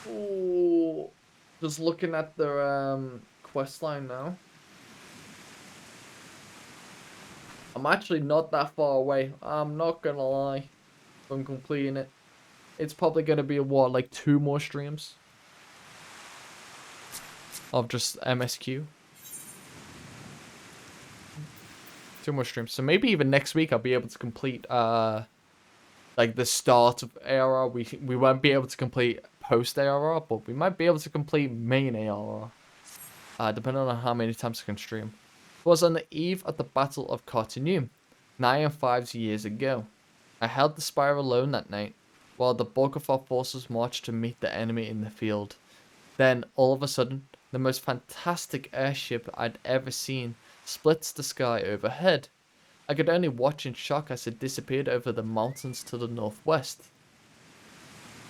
Oh, just looking at the quest line now. I'm actually not that far away. I'm not gonna lie. From completing it, it's probably gonna be what, like 2 more streams of just MSQ. 2 more streams. So maybe even next week I'll be able to complete like the start of ARR. We won't be able to complete post ARR, but we might be able to complete main ARR. Depending on how many times I can stream. It was on the eve of the Battle of Cartignou, 9 and 5 years ago. I held the spire alone that night, while the bulk of our forces marched to meet the enemy in the field. Then, all of a sudden, the most fantastic airship I'd ever seen splits the sky overhead. I could only watch in shock as it disappeared over the mountains to the northwest.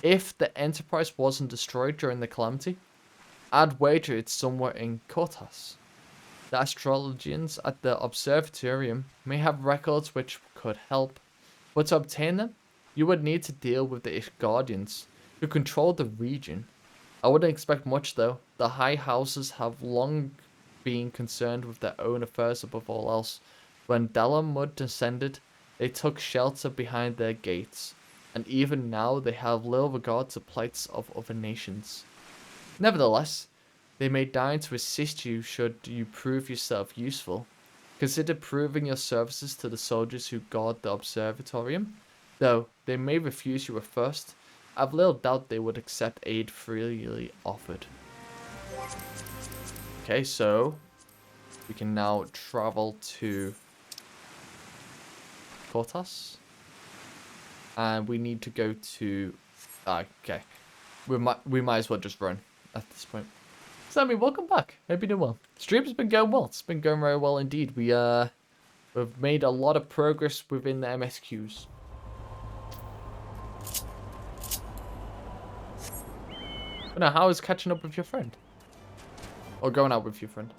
If the Enterprise wasn't destroyed during the calamity, I'd wager it's somewhere in Cortas. The astrologians at the observatorium may have records which could help, but to obtain them, you would need to deal with the Ishgardians, who control the region. I wouldn't expect much though. The high houses have long been concerned with their own affairs above all else. When Dalamud descended, they took shelter behind their gates, and even now they have little regard to plights of other nations. Nevertheless, they may deign to assist you should you prove yourself useful. Consider proving your services to the soldiers who guard the observatorium, though they may refuse you at first. I've little doubt they would accept aid freely offered. Okay, so we can now travel to Cortas, and we need to go to. Okay, we might as well just run at this point. Sammy, welcome back. Hope you're doing well. Stream's been going well. It's been going very well indeed. We've made a lot of progress within the MSQs. But now, how is catching up with your friend? Or going out with your friend?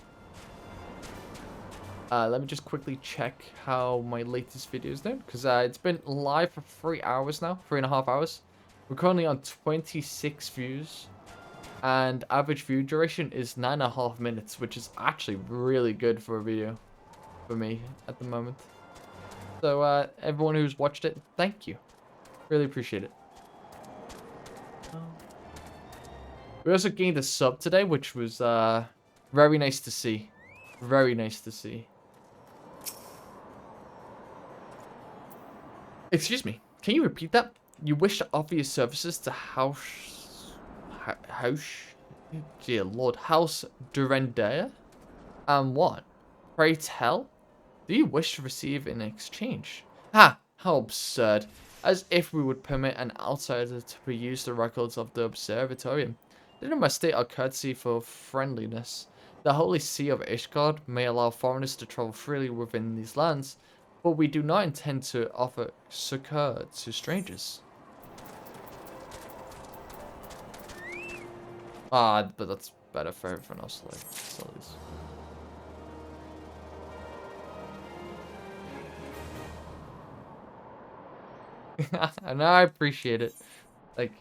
Let me just quickly check how my latest video is doing. Because it's been live for 3 hours now. 3.5 hours. We're currently on 26 views. And average view duration is 9.5 minutes, which is actually really good for a video for me at the moment. So everyone who's watched it, thank you. Really appreciate it. We also gained a sub today, which was very nice to see. Very nice to see. Excuse me, can you repeat that? You wish to offer your services to House... Dear Lord, House Durendaya? And what? Pray tell? Do you wish to receive in exchange? Ha! How absurd. As if we would permit an outsider to peruse the records of the observatorium. Didn't my state our courtesy for friendliness? The holy see of Ishgard may allow foreigners to travel freely within these lands, but we do not intend to offer succor to strangers. But that's better for everyone else, like, facilities. And I appreciate it. Like,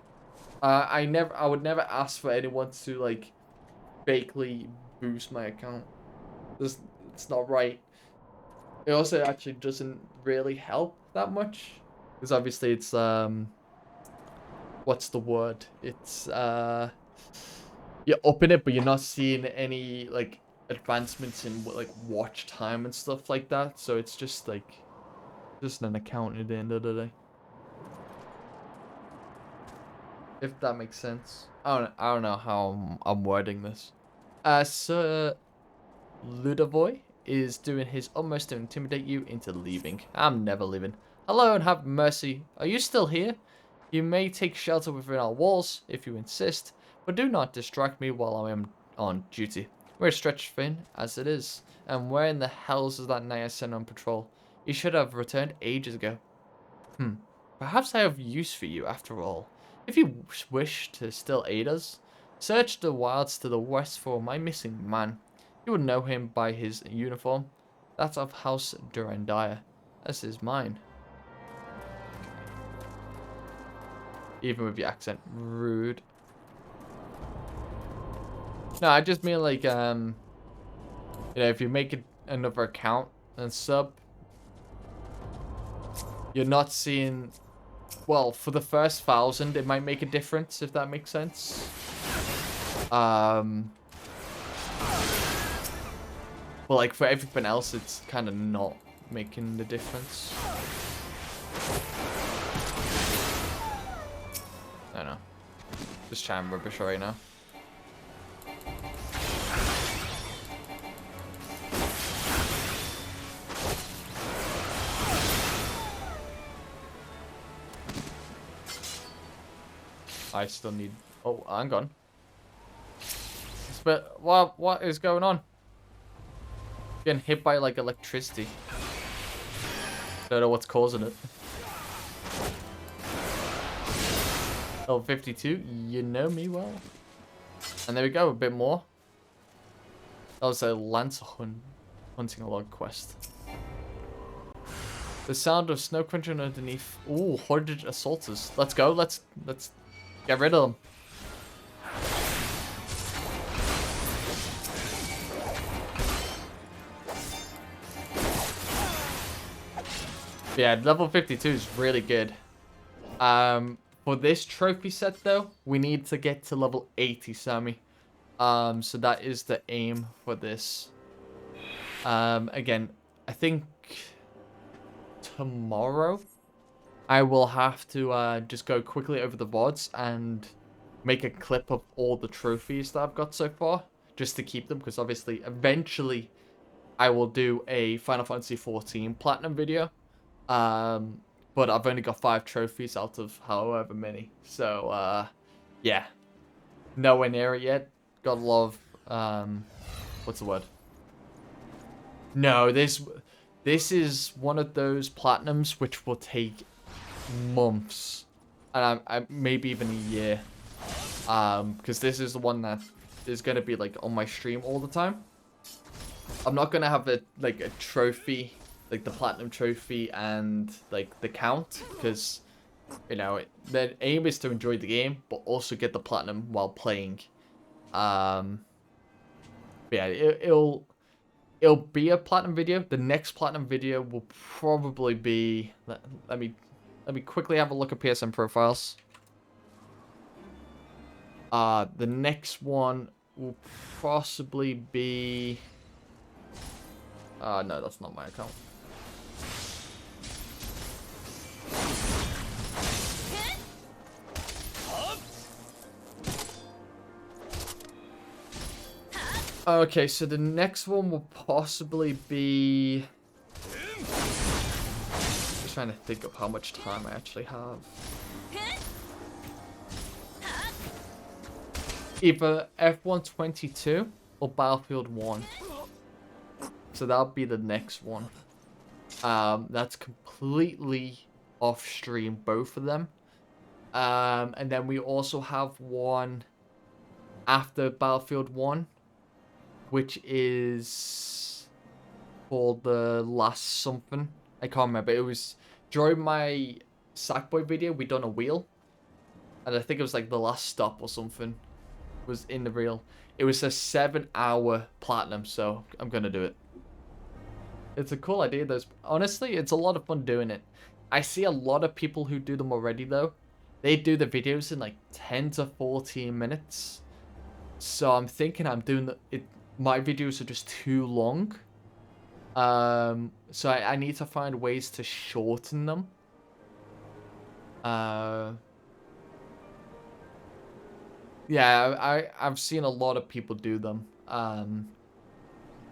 I would never ask for anyone to, like, fakely boost my account. It's not right. It also actually doesn't really help that much. Because obviously it's, what's the word? It's, you're upping it, but you're not seeing any, like, advancements in, like, watch time and stuff like that. So it's just, like, just an account at the end of the day. If that makes sense. I don't know how I'm wording this. Sir Ludovoy is doing his utmost to intimidate you into leaving. I'm never leaving. Hello and have mercy. Are you still here? You may take shelter within our walls if you insist, but do not distract me while I am on duty. We're stretched thin as it is, and where in the hells is that knight I sent on patrol? You should have returned ages ago. Perhaps I have use for you after all. If you wish to still aid us, search the wilds to the west for my missing man. You would know him by his uniform. That's of House Durandaya. As is mine. Even with your accent. Rude. No, I just mean like, if you make it another account and sub, you're not seeing, well, for the first 1,000, it might make a difference, if that makes sense. But like for everything else, it's kind of not making the difference. I don't know. Just chatting rubbish right now. I still need... Oh, hang on. But what is going on? Getting hit by like electricity. Don't know what's causing it. Level 52, you know me well. And there we go, a bit more. That was a lancer hunting log quest. The sound of snow crunching underneath. Ooh, hoarded assaulters. Let's go. Let's get rid of them. Yeah, level 52 is really good. For this trophy set though, we need to get to level 80, Sammy. So that is the aim for this. Again, I think tomorrow I will have to just go quickly over the VODs and make a clip of all the trophies that I've got so far, just to keep them, because obviously eventually I will do a Final Fantasy XIV Platinum video. But I've only got 5 trophies out of however many. So, yeah. Nowhere near it yet. Got a lot of, what's the word? No, this is one of those platinums which will take months. And maybe even a year. Because this is the one that is going to be, like, on my stream all the time. I'm not going to have, a trophy... like the platinum trophy and like the count, because the aim is to enjoy the game but also get the platinum while playing. Yeah, it'll be a platinum video. The next platinum video will probably be, let me quickly have a look at PSN profiles. The next one will possibly be no, that's not my account. Okay, so the next one will possibly be... Just trying to think of how much time I actually have. Either F122 or Battlefield 1. So that'll be the next one. That's completely off stream, both of them. And then we also have one after Battlefield 1. Which is called the last something. I can't remember. It was during my Sackboy video. We done a wheel, and I think it was like the last stop or something. Was in the reel. It was a 7-hour platinum, so I'm gonna do it. It's a cool idea. Honestly, it's a lot of fun doing it. I see a lot of people who do them already though. They do the videos in like 10 to 14 minutes. So I'm thinking I'm doing it. My videos are just too long. So I need to find ways to shorten them. Yeah, I've seen a lot of people do them.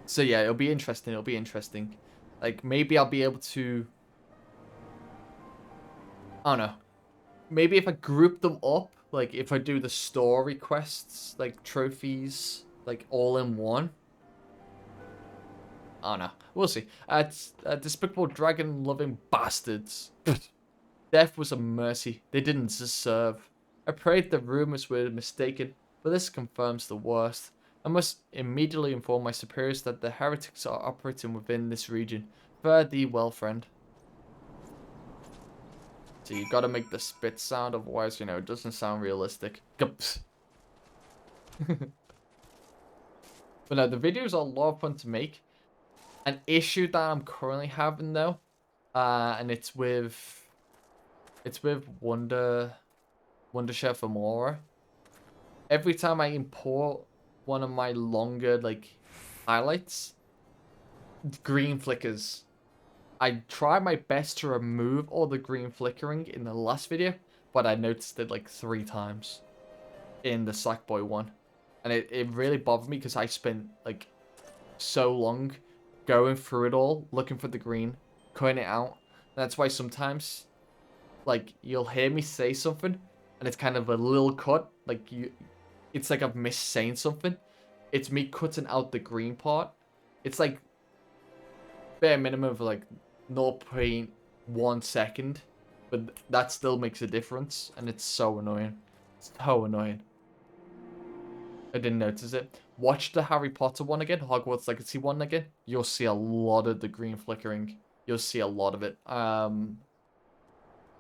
So yeah, it'll be interesting. It'll be interesting. Like, maybe I'll be able to... I don't know. Maybe if I group them up, like if I do the story quests, like trophies... like all in one. Oh no, we'll see. Despicable dragon-loving bastards. Death was a mercy they didn't deserve. I prayed the rumors were mistaken, but this confirms the worst. I must immediately inform my superiors that the heretics are operating within this region. Fare thee well, friend. So you gotta make the spit sound, otherwise, it doesn't sound realistic. But no, the videos are a lot of fun to make. An issue that I'm currently having though, and it's with Wonder Chef Amora. Every time I import one of my longer like highlights, green flickers. I tried my best to remove all the green flickering in the last video, but I noticed it like 3 times in the Sackboy one. And it really bothered me because I spent like so long going through it all, looking for the green, cutting it out. That's why sometimes like you'll hear me say something and it's kind of a little cut, like it's like I've missed saying something. It's me cutting out the green part. It's like bare minimum of like 0.1 second, but that still makes a difference, and it's so annoying. It's so annoying. I didn't notice it. Watch the Harry Potter one again, Hogwarts Legacy one again. You'll see a lot of the green flickering. You'll see a lot of it.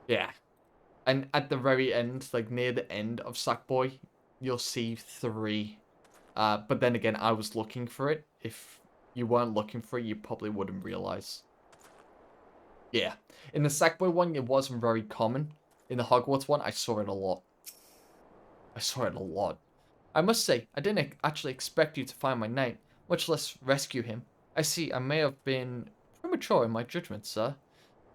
Yeah. And at the very end, like near the end of Sackboy, you'll see 3. But then again, I was looking for it. If you weren't looking for it, you probably wouldn't realize. Yeah. In the Sackboy one, it wasn't very common. In the Hogwarts one, I saw it a lot. I saw it a lot. I must say, I didn't actually expect you to find my knight, much less rescue him. I see I may have been premature in my judgment, sir.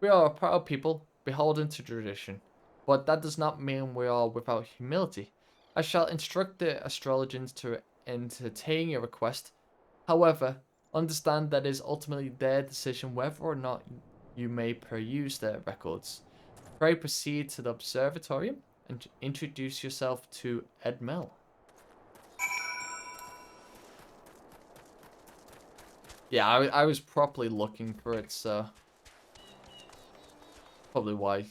We are a proud people, beholden to tradition. But that does not mean we are without humility. I shall instruct the astrologers to entertain your request. However, understand that it is ultimately their decision whether or not you may peruse their records. Pray proceed to the observatorium and introduce yourself to Edmel. Yeah, I was properly looking for it, so probably why.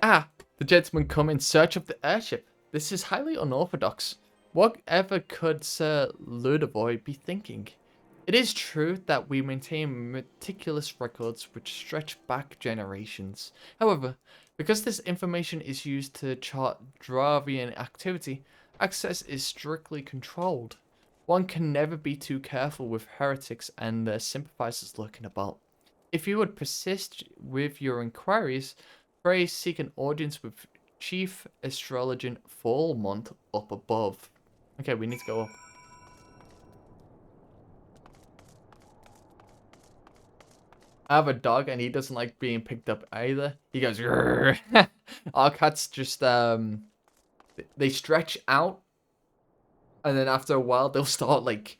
Ah, the gentleman come in search of the airship. This is highly unorthodox. Whatever could Sir Ludovoy be thinking? It is true that we maintain meticulous records which stretch back generations. However, because this information is used to chart Dravian activity, access is strictly controlled. One can never be too careful with heretics and their sympathizers lurking about. If you would persist with your inquiries, pray seek an audience with Chief Astrologian Fallmont up above. Okay, we need to go up. I have a dog and he doesn't like being picked up either. He goes, "Grrr." Our cats just, they stretch out and then after a while they'll start like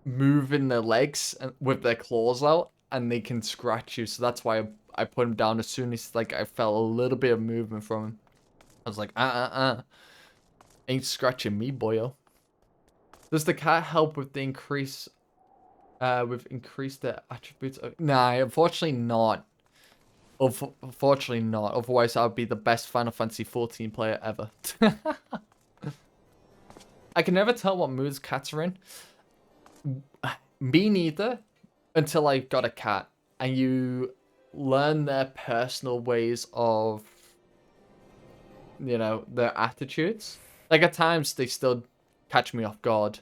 moving their legs and with their claws out and they can scratch you. So that's why I put him down as soon as like I felt a little bit of movement from him. I was like, ain't scratching me, boyo. Does the cat help with the increase, increase the attributes? Nah, unfortunately not. Unfortunately not. Otherwise, I would be the best Final Fantasy XIV player ever. I can never tell what moods cats are in. Me neither. Until I got a cat. And you learn their personal ways of, you know, their attitudes. Like, at times, they still catch me off guard.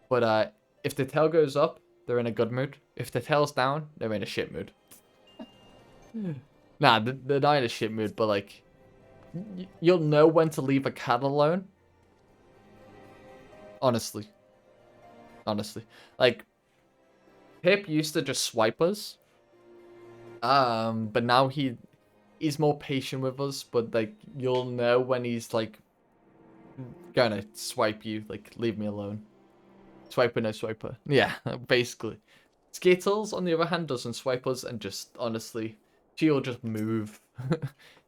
But if the tail goes up, they're in a good mood. If the tail's down, they're in a shit mood. Nah, they're not in a shit mood, but like, you'll know when to leave a cat alone. Honestly. Honestly. Like, Pip used to just swipe us. But now he's more patient with us, but like, you'll know when he's like gonna swipe you. Like, leave me alone. Swiper, no swiper. Yeah, basically. Skittles, on the other hand, doesn't swipe us, and just, honestly, she'll just move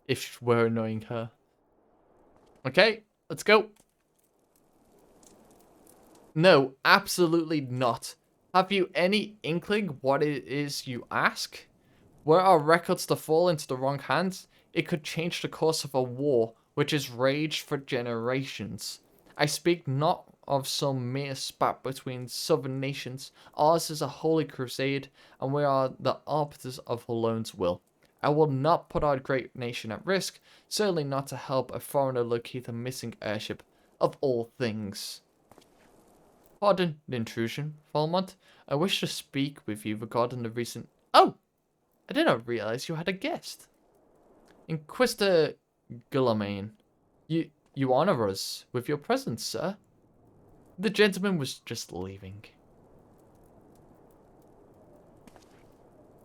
if we're annoying her. Okay, let's go. No, absolutely not. Have you any inkling what it is you ask? Were our records to fall into the wrong hands, it could change the course of a war which has raged for generations. I speak not of some mere spat between southern nations. Ours is a holy crusade, and we are the arbiters of Alone's will. I will not put our great nation at risk, certainly not to help a foreigner locate a missing airship, of all things. Pardon the intrusion, Falmont. I wish to speak with you regarding the recent... Oh! I did not realize you had a guest. Inquisitor Guillaume, you honor us with your presence, sir. The gentleman was just leaving.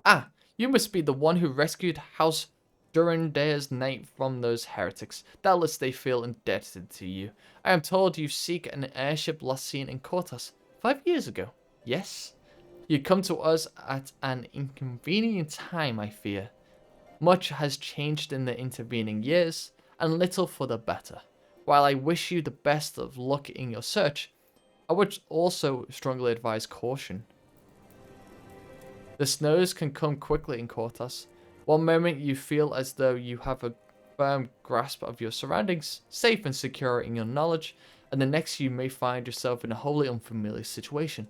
Ah, you must be the one who rescued House Durandare's knight from those heretics. Doubtless they feel indebted to you. I am told you seek an airship last seen in Cortas 5 years ago. Yes? You come to us at an inconvenient time, I fear. Much has changed in the intervening years, and little for the better. While I wish you the best of luck in your search, I would also strongly advise caution. The snows can come quickly in Cortas. One moment you feel as though you have a firm grasp of your surroundings, safe and secure in your knowledge, and the next you may find yourself in a wholly unfamiliar situation.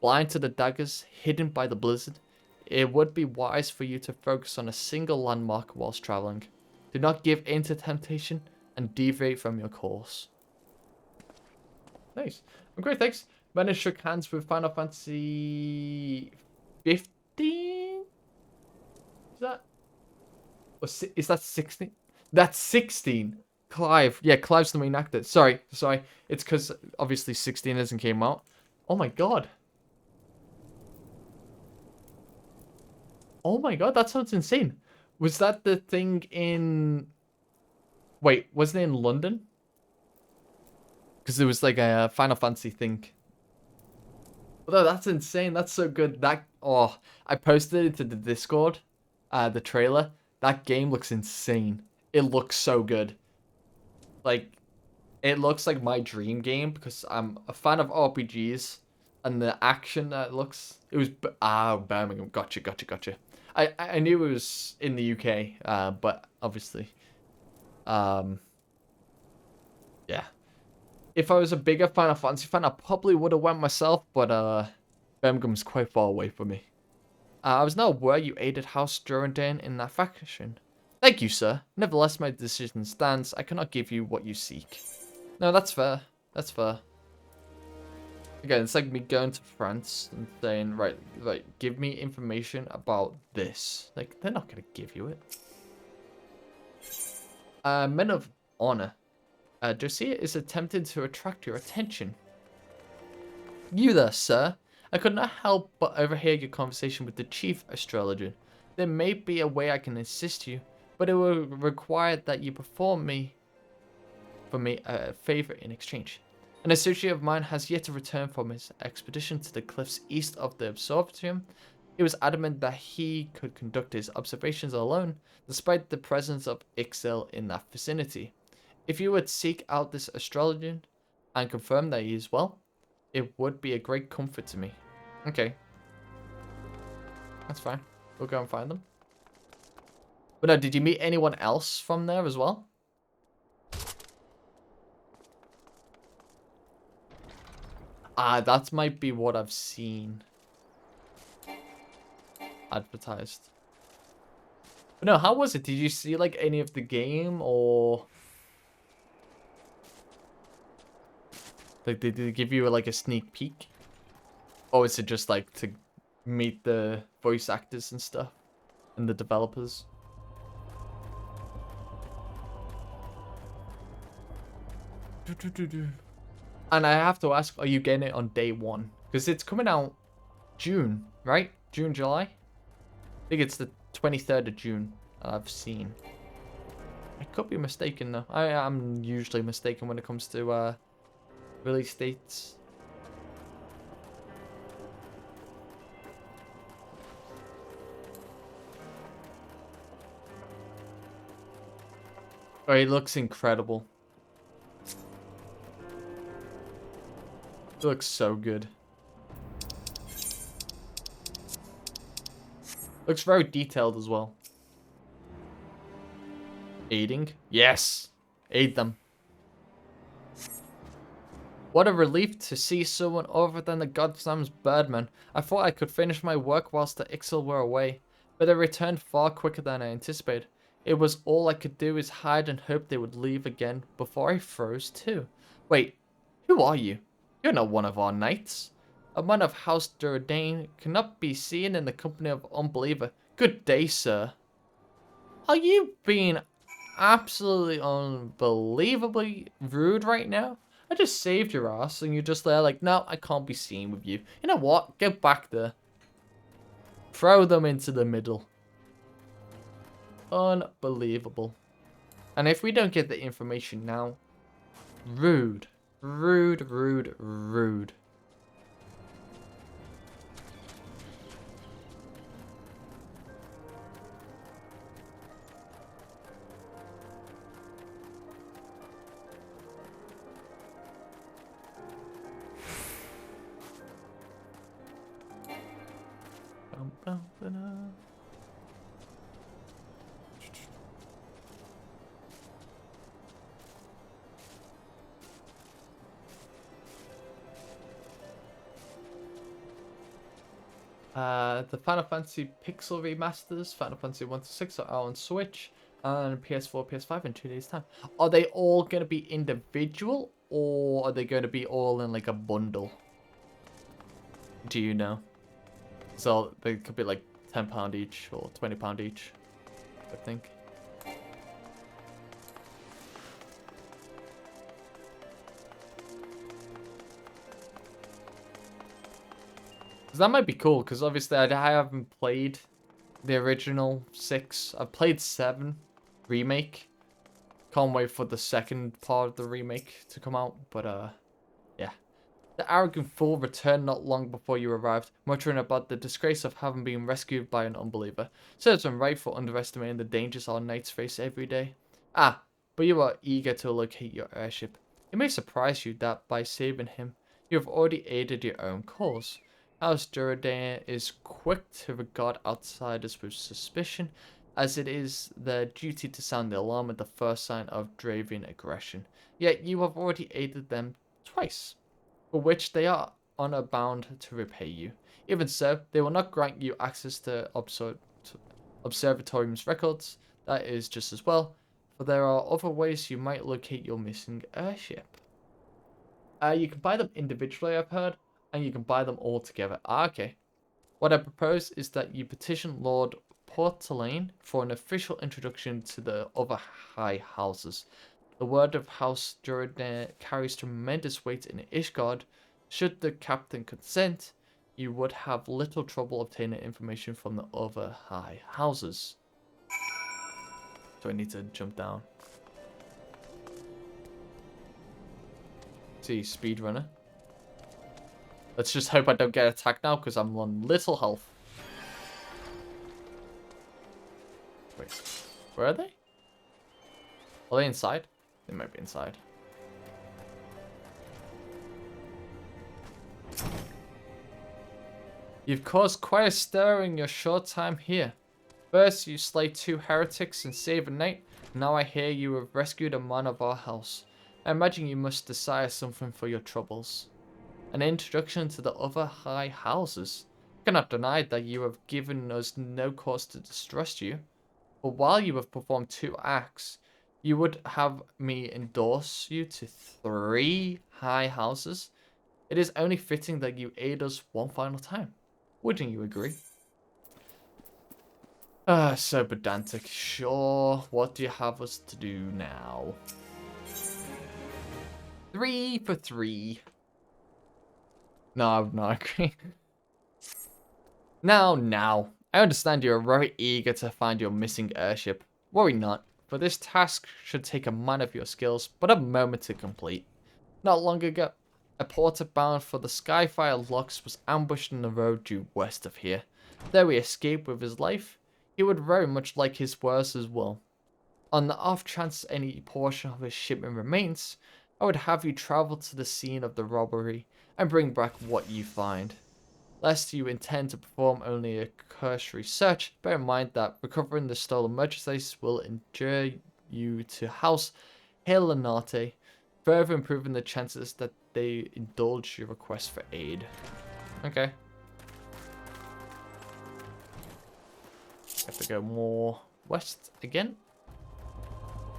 Blind to the daggers, hidden by the blizzard, it would be wise for you to focus on a single landmark whilst traveling. Do not give in to temptation and deviate from your course. Nice. I'm great, thanks. Managed shook hands with Final Fantasy 15? Is that? Or is that 16? That's 16. Clive. Yeah, Clive's the main actor. Sorry. It's because obviously 16 hasn't came out. Oh my god. Oh my god, that sounds insane. Was that the thing in... Wait, wasn't it in London? Because there was like a Final Fantasy thing. Oh, that's insane. That's so good. Oh, I posted it to the Discord, the trailer. That game looks insane. It looks so good. Like, it looks like my dream game because I'm a fan of RPGs, and the action that it was Birmingham. Gotcha. I knew it was in the UK, but obviously, yeah. If I was a bigger Final Fantasy fan, I probably would have went myself, but Birmingham's quite far away from me. I was not aware you aided House Durandane in that faction. Thank you, sir. Nevertheless, my decision stands. I cannot give you what you seek. No, that's fair. That's fair. Again, it's like me going to France and saying, right, give me information about this. Like, they're not going to give you it. Men of Honor. Josiah is attempting to attract your attention. You there, sir. I could not help but overhear your conversation with the chief astrologer. There may be a way I can assist you, but it will require that you perform for me a favor in exchange. An associate of mine has yet to return from his expedition to the cliffs east of the observatorium. He was adamant that he could conduct his observations alone, despite the presence of Ixel in that vicinity. If you would seek out this astrologer and confirm that he is well, it would be a great comfort to me. Okay. That's fine. We'll go and find them. But no, did you meet anyone else from there as well? That might be what I've seen advertised. But no, how was it? Did you see like any of the game, or like did they give you like a sneak peek? Or is it just like to meet the voice actors and stuff and the developers? And I have to ask, are you getting it on day one? Because it's coming out June, right? June, July? I think it's the 23rd of June I've seen. I could be mistaken though. I am usually mistaken when it comes to release dates. Oh, it looks incredible. It looks so good. Looks very detailed as well. Aiding? Yes! Aid them. What a relief to see someone other than the goddamn birdman. I thought I could finish my work whilst the Ixal were away, but they returned far quicker than I anticipated. It was all I could do is hide and hope they would leave again before I froze too. Wait, who are you? You're not one of our knights. A man of House Durdain cannot be seen in the company of unbeliever. Good day, sir. Are you being absolutely unbelievably rude right now? I just saved your ass and you're just there like, no, I can't be seen with you. You know what? Get back there. Throw them into the middle. Unbelievable. And if we don't get the information now, rude. Rude, rude, rude. The Final Fantasy Pixel remasters, Final Fantasy 1 to 6 are out on Switch and PS4, PS5 in 2 days' time. Are they all going to be individual or are they going to be all in like a bundle? Do you know? So they could be like £10 each or £20 each, I think. That might be cool, because obviously I haven't played the original 6. I've played 7 remake. Can't wait for the second part of the remake to come out, but yeah. The arrogant fool returned not long before you arrived, muttering about the disgrace of having been rescued by an unbeliever. Serves him right for underestimating the dangers our knights face every day. Ah, but you are eager to locate your airship. It may surprise you that by saving him, you have already aided your own cause. House Duradain is quick to regard outsiders with suspicion, as it is their duty to sound the alarm at the first sign of Dravian aggression. Yet you have already aided them twice, for which they are honor bound to repay you. Even so, they will not grant you access to Observatorium's records. That is just as well, for there are other ways you might locate your missing airship. You can buy them individually, I've heard, and you can buy them all together. Okay. What I propose is that you petition Lord Portelaine for an official introduction to the other high houses. The word of House Duradain carries tremendous weight in Ishgard. Should the captain consent, you would have little trouble obtaining information from the other high houses. So I need to jump down. See, speedrunner. Let's just hope I don't get attacked now because I'm on little health. Wait, where are they? Are they inside? They might be inside. You've caused quite a stir in your short time here. First, you slay 2 heretics and save a knight. Now I hear you have rescued a man of our house. I imagine you must desire something for your troubles. An introduction to the other high houses. I cannot deny that you have given us no cause to distrust you. But while you have performed 2 acts, you would have me endorse you to 3 high houses. It is only fitting that you aid us one final time. Wouldn't you agree? So pedantic. Sure, what do you have us to do now? 3 for 3. No, I'm not agreeing. Now. I understand you're very eager to find your missing airship. Worry not. but this task should take a man of your skills, but a moment to complete. Not long ago, a porter bound for the Skyfire Locks was ambushed on the road due west of here. Though he escaped with his life, he would very much like his wares as well. On the off chance any portion of his shipment remains, I would have you travel to the scene of the robbery and bring back what you find. Lest you intend to perform only a cursory search, bear in mind that recovering the stolen merchandise will endure you to House Helenate, further improving the chances that they indulge your request for aid. Okay. Have to go more west again.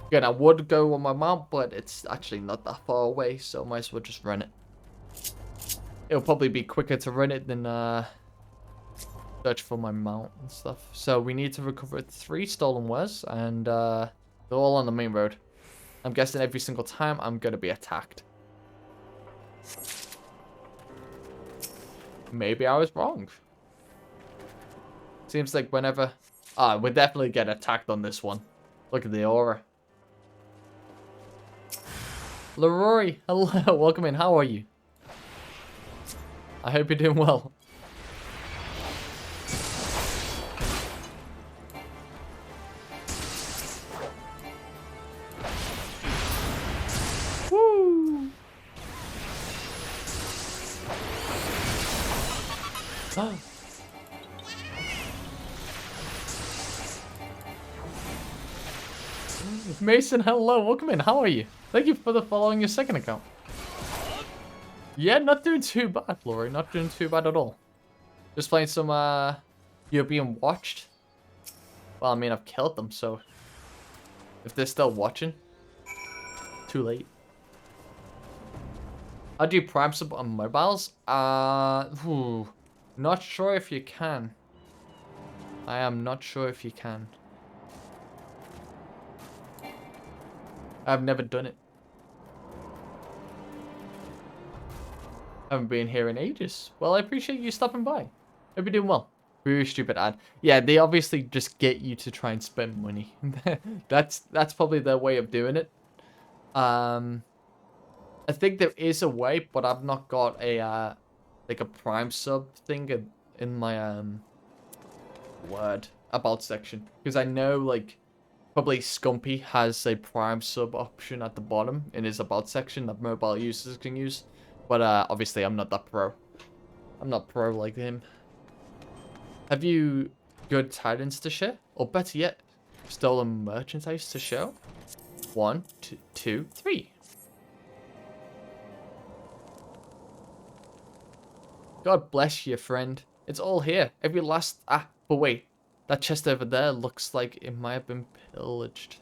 Again, I would go on my mount, but it's actually not that far away, so I might as well just run it. It'll probably be quicker to run it than search for my mount and stuff. So we need to recover 3 stolen wares, and they're all on the main road. I'm guessing every single time I'm going to be attacked. Maybe I was wrong. Seems like whenever... Ah, we'll definitely get attacked on this one. Look at the aura. Leroy, hello, welcome in. How are you? I hope you're doing well. Woo! Mason, hello, welcome in. How are you? Thank you for the following your second account. Yeah, not doing too bad, Lori. Not doing too bad at all. Just playing some, You're being watched. Well, I mean, I've killed them, so... If they're still watching... Too late. How do you prime sub on mobiles? Not sure if you can. I am not sure if you can. I've never done it. Haven't been here in ages. Well, I appreciate you stopping by. Hope you're doing well. Very stupid ad. Yeah, they obviously just get you to try and spend money. That's probably their way of doing it. I think there is a way, but I've not got a like a prime sub thing in my word about section, because I know like probably Scumpy has a prime sub option at the bottom in his about section that mobile users can use. But obviously, I'm not that pro. I'm not pro like him. Have you good tidings to share? Or better yet, stolen merchandise to show? 1, 2, 3. God bless you, friend. It's all here. Every last... Ah, but wait. That chest over there looks like it might have been pillaged.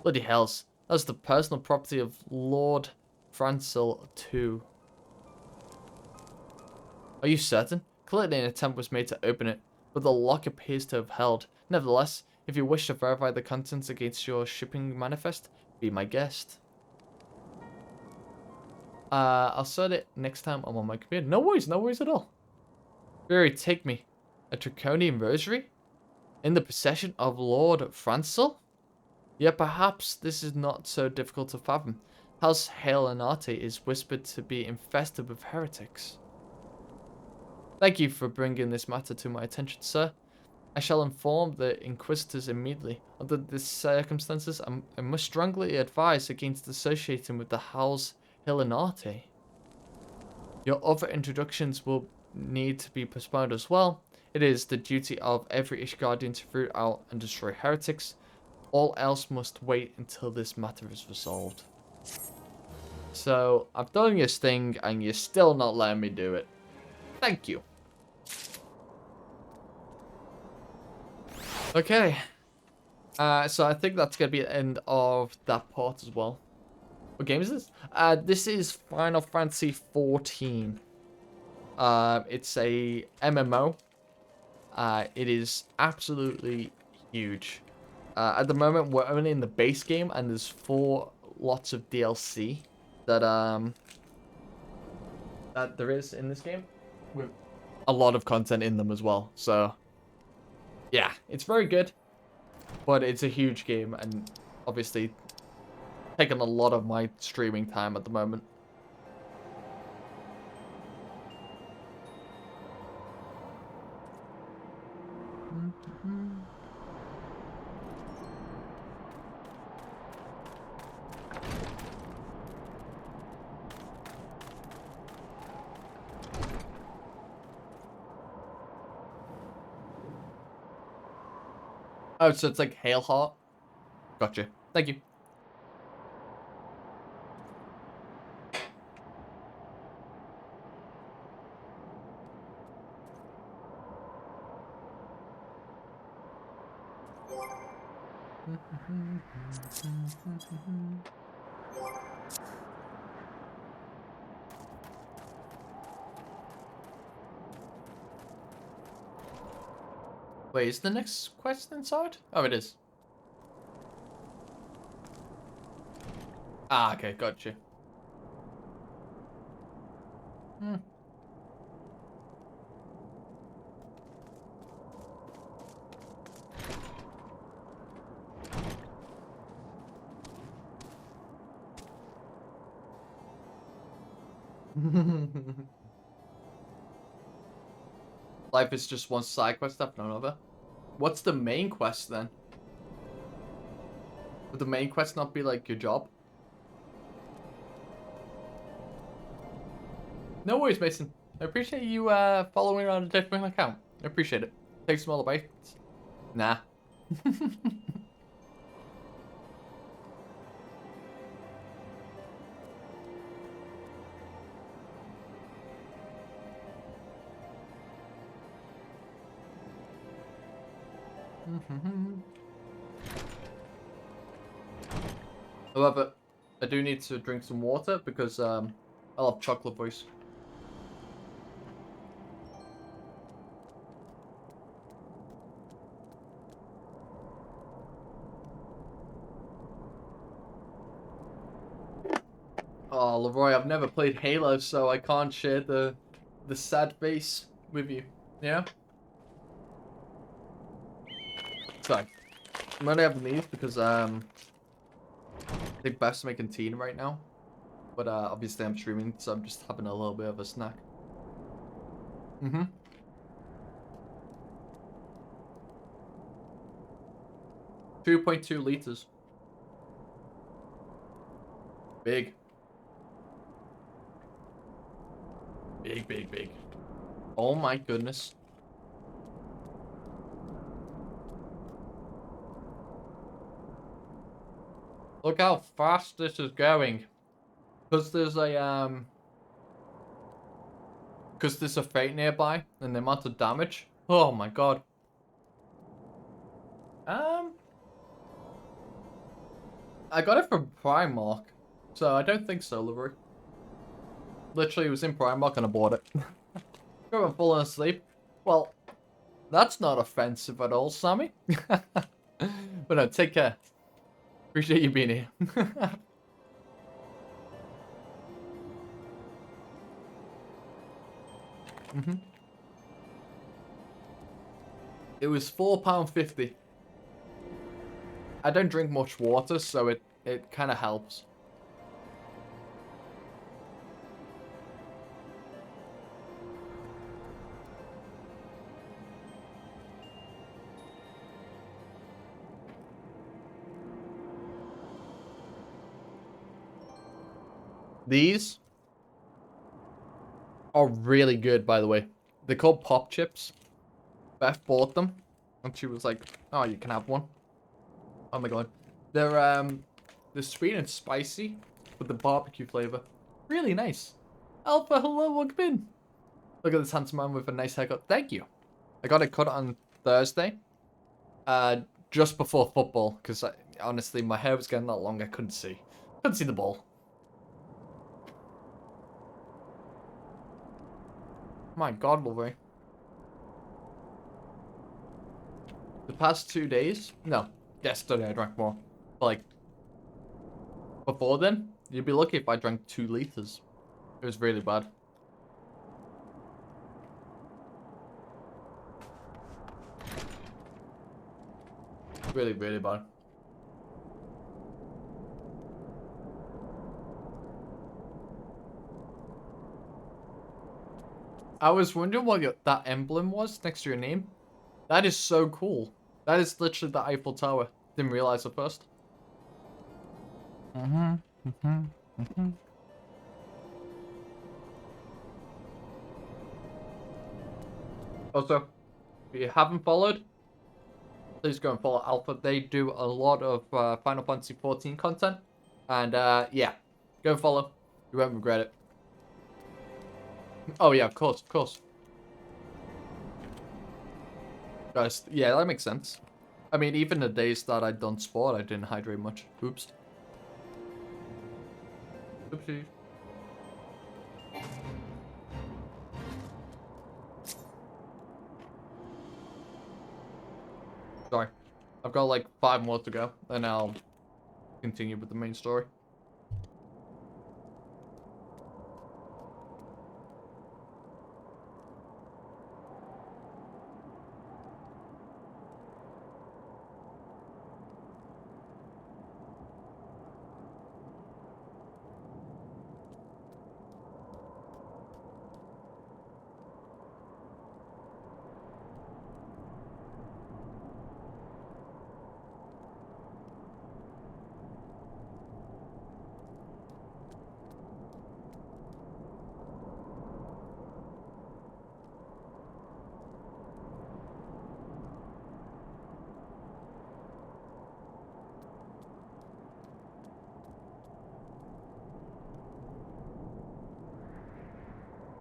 Bloody hells. That's the personal property of Lord... Francil 2. Are you certain? Clearly an attempt was made to open it, but the lock appears to have held. Nevertheless, if you wish to verify the contents against your shipping manifest, be my guest. I'll sort it next time I'm on my computer. No worries at all. Fury, take me. A Draconian Rosary? In the possession of Lord Francil? Yet perhaps this is not so difficult to fathom. House Helenate is whispered to be infested with heretics. Thank you for bringing this matter to my attention, sir. I shall inform the Inquisitors immediately. Under these circumstances, I must strongly advise against associating with the House Helenate. Your other introductions will need to be postponed as well. It is the duty of every Ishgardian to root out and destroy heretics. All else must wait until this matter is resolved. So, I've done your thing, and you're still not letting me do it. Thank you. Okay. So I think that's going to be the end of that part as well. What game is this? This is Final Fantasy XIV. It's a MMO. It is absolutely huge. At the moment, we're only in the base game, and there's 4 lots of DLC that there is in this game, with a lot of content in them as well. So, yeah, it's very good. But it's a huge game, and obviously taking a lot of my streaming time at the moment. Oh, so it's like Hail Heart? Gotcha. Thank you. Wait, is the next quest inside? Oh, it is. Ah, okay, gotcha. Hmm. Life is just one side quest after another. What's the main quest then? Would the main quest not be like your job? No worries, Mason. I appreciate you following around a different account. I appreciate it. Take some other bites. Nah. However, I do need to drink some water because I'll have chocolate voice. Oh, Leroy, I've never played Halo, so I can't share the sad face with you. Yeah? Sorry. I'm only having these because I think Beth's making tea right now. But obviously I'm streaming, so I'm just having a little bit of a snack. Mm-hmm. 2.2 liters. Big. Big, big, big. Oh my goodness. Look how fast this is going. Because there's a because there's a fate nearby and the amount of damage. Oh my god. I got it from Primark. So I don't think so, Leroy. Literally, it was in Primark and I bought it. I haven't fallen asleep. Well, that's not offensive at all, Sammy. But no, take care. Appreciate you being here. It was £4.50. I don't drink much water, so it kind of helps. These are really good, by the way. They're called Pop Chips. Beth bought them, and she was like, "Oh, you can have one." Oh my god, they're sweet and spicy with the barbecue flavor. Really nice. Alpha, hello, welcome in. Look at this handsome man with a nice haircut. Thank you. I got it cut on Thursday, just before football, because honestly, my hair was getting that long. I couldn't see the ball. My god, Wolverine. The past 2 days? No. Yesterday I drank more. But like, before then, you'd be lucky if I drank 2 liters. It was really bad. Really, really bad. I was wondering what that emblem was next to your name. That is so cool. That is literally the Eiffel Tower. Didn't realize at first. Also, if you haven't followed, please go and follow Alpha. They do a lot of Final Fantasy XIV content. And yeah, go and follow. You won't regret it. Oh yeah, of course, of course. Guys, yeah, that makes sense. I mean, even the days that I done sport, I didn't hydrate much. Oops. Oopsie. Sorry. I've got like 5 more to go, and I'll continue with the main story.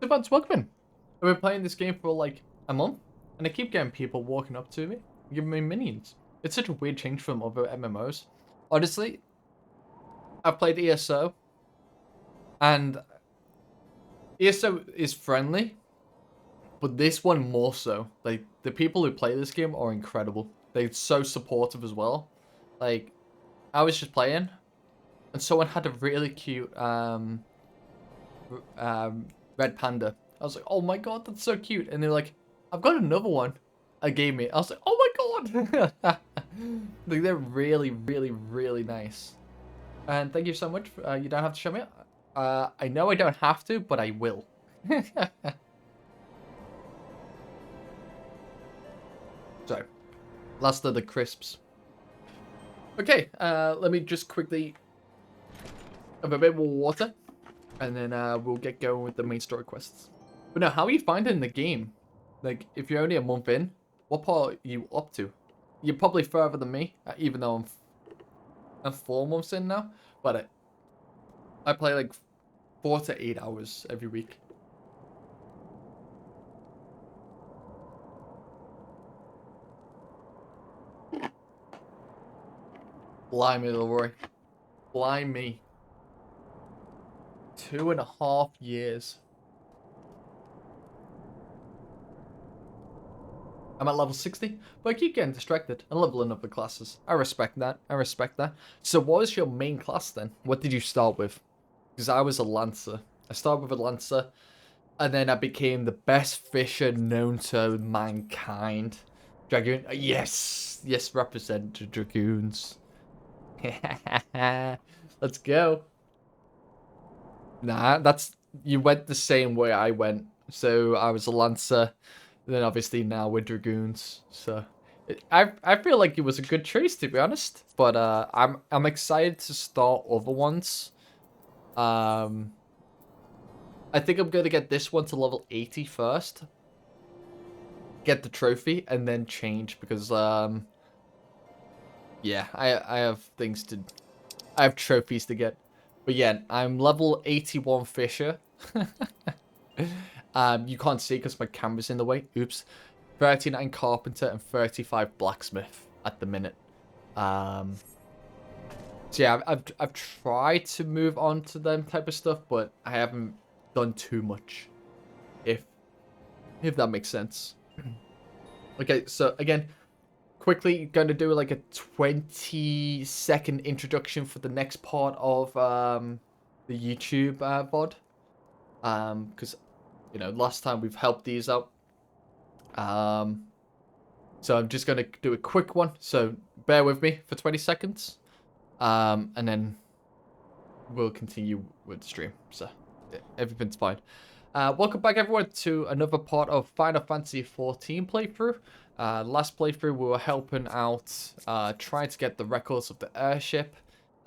Advanced Workman. I've been playing this game for like a month, and I keep getting people walking up to me, giving me minions. It's such a weird change from other MMOs. Honestly, I've played ESO, and ESO is friendly, but this one more so. Like, the people who play this game are incredible. They're so supportive as well. Like, I was just playing, and someone had a really cute red panda. I was like, oh my god, that's so cute. And they're like, I've got another one. I gave me. I was like, oh my god. Like, they're really, really, really nice. And thank you so much. You don't have to show me. I know I don't have to, but I will. So, last of the crisps. Okay, let me just quickly have a bit more water, and then we'll get going with the main story quests. But now, how are you finding the game? Like, if you're only a month in, what part are you up to? You're probably further than me, even though I'm 4 months in now. But I play like 4 to 8 hours every week. Blimey, Leroy. Blimey. 2.5 years. I'm at level 60, but I keep getting distracted and leveling up the classes. I respect that. I respect that. So what was your main class then? What did you start with? Because I was a Lancer. I started with a Lancer, and then I became the best fisher known to mankind. Dragoon. Yes! Yes, represent the Dragoons. Let's go. Nah, that's... You went the same way I went. So I was a Lancer. Then obviously now we're Dragoons. So I feel like it was a good choice, to be honest. But I'm excited to start other ones. I think I'm gonna get this one to level 80 first. Get the trophy and then change because yeah, I have things to... I have trophies to get. But yeah, I'm level 81 Fisher. You can't see because my camera's in the way. Oops. 39 Carpenter and 35 Blacksmith at the minute. So yeah, I've tried to move on to them type of stuff, but I haven't done too much. If that makes sense. Okay, so again, quickly going to do like a 20-second introduction for the next part of the YouTube VOD. Because, you know, last time we've helped these out. So I'm just going to do a quick one. So bear with me for 20 seconds. And then we'll continue with the stream. So everything's fine. Welcome back, everyone, to another part of Final Fantasy XIV playthrough. Last playthrough, we were helping out, trying to get the records of the airship,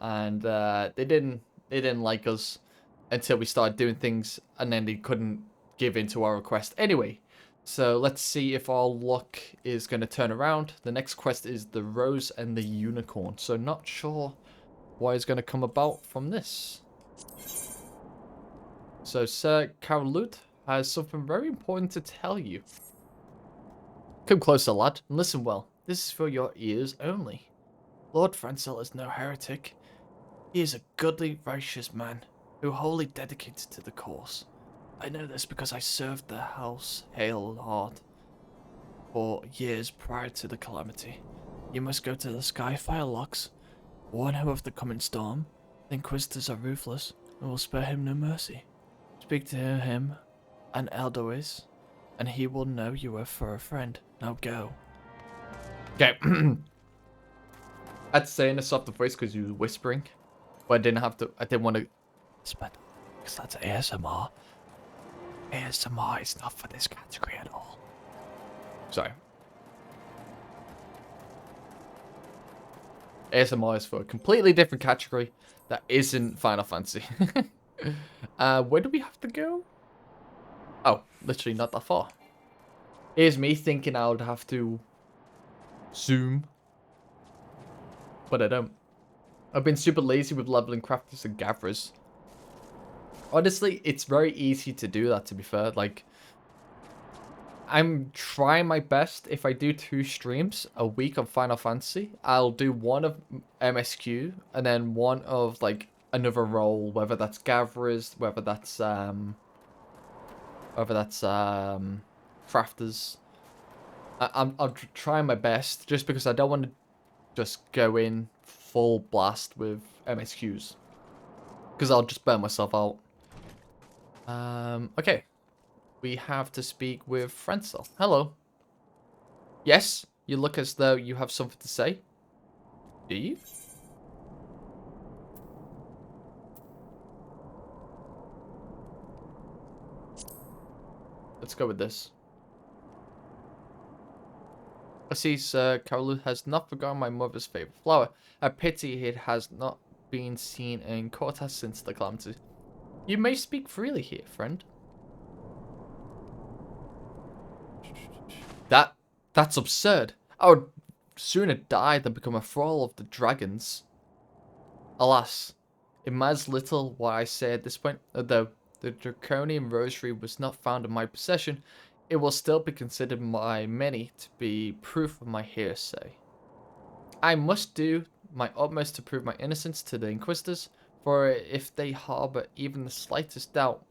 and they didn't like us until we started doing things, and then they couldn't give in to our request anyway. So let's see if our luck is going to turn around. The next quest is the Rose and the Unicorn. So not sure what is going to come about from this. So Sir Carolut has something very important to tell you. Come closer, lad, and listen well. This is for your ears only. Lord Francel is no heretic. He is a godly, righteous man, who wholly dedicated to the cause. I know this because I served the house Hale Hard for years prior to the calamity. You must go to the Skyfire Locks, warn him of the coming storm. The Inquisitors are ruthless, and will spare him no mercy. Speak to him and Eldois, and he will know you are for a friend. Now go. Okay. I had to say in a softer voice because you were whispering, but I didn't have to. I didn't want to. Because that's ASMR. ASMR is not for this category at all. Sorry. ASMR is for a completely different category that isn't Final Fantasy. Where do we have to go? Oh, literally not that far. Here's me thinking I would have to zoom, but I don't. I've been super lazy with leveling crafters and gatherers. Honestly, it's very easy to do that, to be fair. Like, I'm trying my best. If I do 2 streams a week on Final Fantasy, I'll do one of MSQ and then one of, like, another role, whether that's gatherers, whether that's crafters. I'm trying my best just because I don't want to just go in full blast with MSQs, because I'll just burn myself out. Okay. We have to speak with Francel. Hello. Yes, you look as though you have something to say. Do you? Let's go with this. I see Sir Carolu has not forgotten my mother's favorite flower. A pity it has not been seen in Cortas since the calamity. You may speak freely here, friend. That's absurd. I would sooner die than become a thrall of the dragons. Alas, it matters little what I say at this point, although the Draconian Rosary was not found in my possession, it will still be considered by many to be proof of my hearsay. I must do my utmost to prove my innocence to the Inquisitors, for if they harbour even the slightest doubt,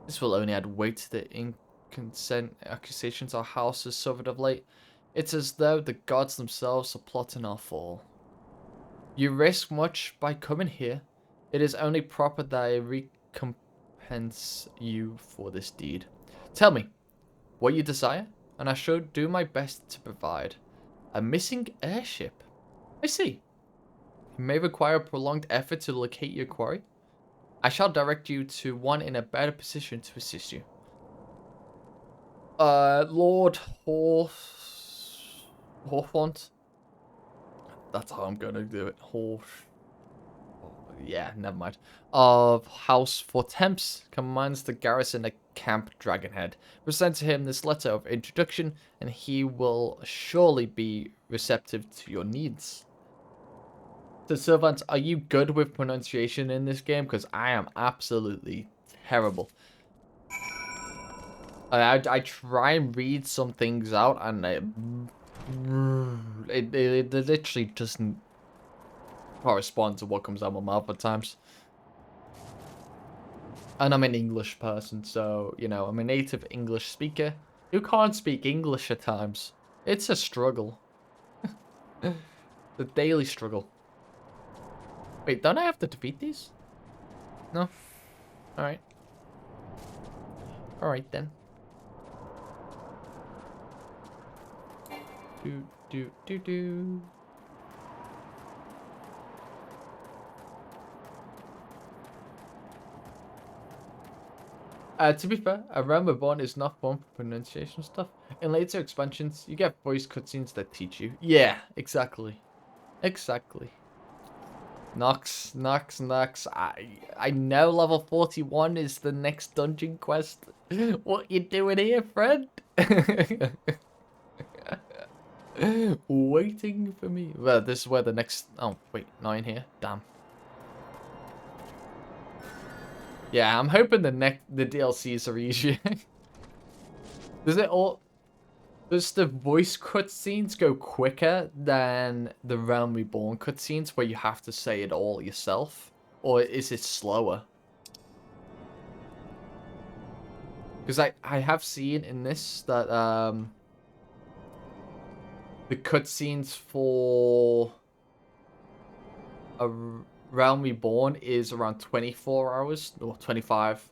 this will only add weight to the inconsent accusations our house has suffered of late. It's as though the gods themselves are plotting our fall. You risk much by coming here. It is only proper that I recompense you for this deed. Tell me what you desire, and I shall do my best to provide. A missing airship. I see. You may require a prolonged effort to locate your quarry. I shall direct you to one in a better position to assist you. Lord Hawthorne. That's how I'm gonna do it. Yeah, never mind. Of House Fortemps commands the garrison at Camp Dragonhead. Present to him this letter of introduction, and he will surely be receptive to your needs. So, Sylvans, are you good with pronunciation in this game? Because I am absolutely terrible. I try and read some things out, and it literally doesn't correspond to what comes out of my mouth at times. And I'm an English person, so, you know, I'm a native English speaker who can't speak English at times. It's a struggle. The daily struggle. Wait, don't I have to defeat these? No? Alright. Alright then. Do. To be fair, A Realm Reborn is not fun for pronunciation stuff. In later expansions, you get voice cutscenes that teach you. Yeah, exactly. Exactly. Nox. I know level 41 is the next dungeon quest. What you doing here, friend? Waiting for me. Well, this is where the next... Oh, wait, 9 here. Damn. Yeah, I'm hoping the DLCs are easier. Does it all... Does the voice cutscenes go quicker than the Realm Reborn cutscenes where you have to say it all yourself? Or is it slower? Because I have seen in this that the cutscenes for a Realm Reborn is around 24 hours or 25.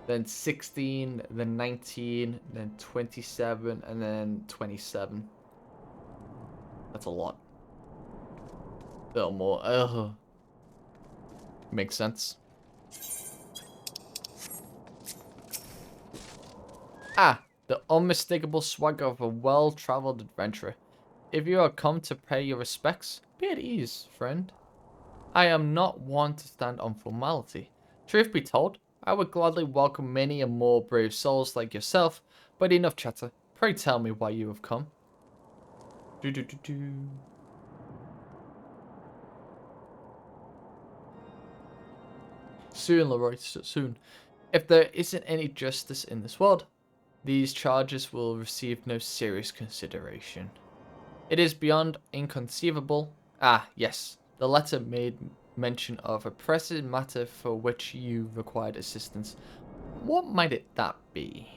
Then 16, then 19, then 27, and then 27. That's a lot. A little more. Ugh. Makes sense. Ah, the unmistakable swagger of a well-traveled adventurer. If you are come to pay your respects, be at ease, friend. I am not one to stand on formality. Truth be told, I would gladly welcome many and more brave souls like yourself, but enough chatter. Pray tell me why you have come. Soon, Leroy, soon. If there isn't any justice in this world, these charges will receive no serious consideration. It is beyond inconceivable. Ah, yes, the letter made mention of a pressing matter for which you required assistance. What might that be?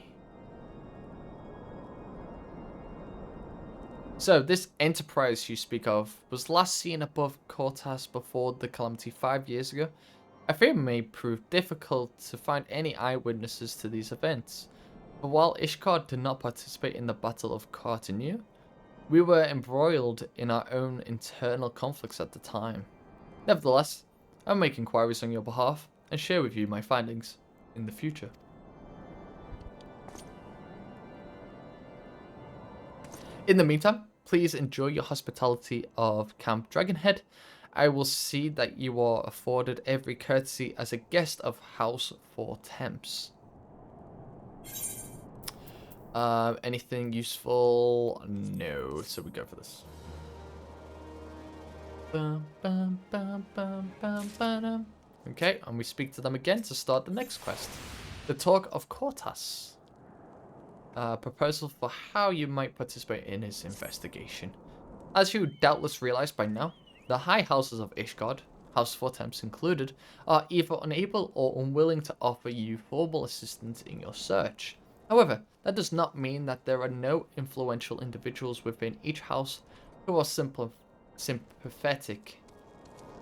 So, this enterprise you speak of was last seen above Cortas before the Calamity 5 years ago. I fear it may prove difficult to find any eyewitnesses to these events. But while Ishkar did not participate in the Battle of Cartanu, we were embroiled in our own internal conflicts at the time. Nevertheless, I'll make inquiries on your behalf and share with you my findings in the future. In the meantime, please enjoy your hospitality of Camp Dragonhead. I will see that you are afforded every courtesy as a guest of House Four Temps. Anything useful? No, so we go for this. Okay, and we speak to them again to start the next quest. The Talk of Cortas. Proposal for how you might participate in his investigation. As you doubtless realize by now, the high houses of Ishgard, House Four Temps included, are either unable or unwilling to offer you formal assistance in your search. However, that does not mean that there are no influential individuals within each house who are sympathetic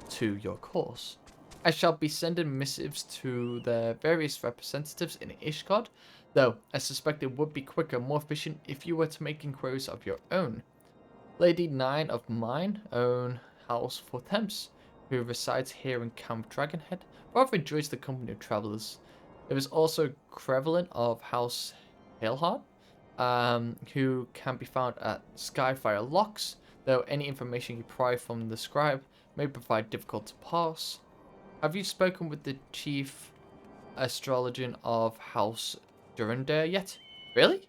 to your cause. I shall be sending missives to the various representatives in Ishgard, though I suspect it would be quicker and more efficient if you were to make inquiries of your own. Lady Nine of mine own House Four Temps, who resides here in Camp Dragonhead, rather enjoys the company of travellers. There is also Crevelin of House Hailhard, who can be found at Skyfire Locks, though any information you pry from the scribe may provide difficult to pass. Have you spoken with the chief astrologian of House Durandare yet? Really?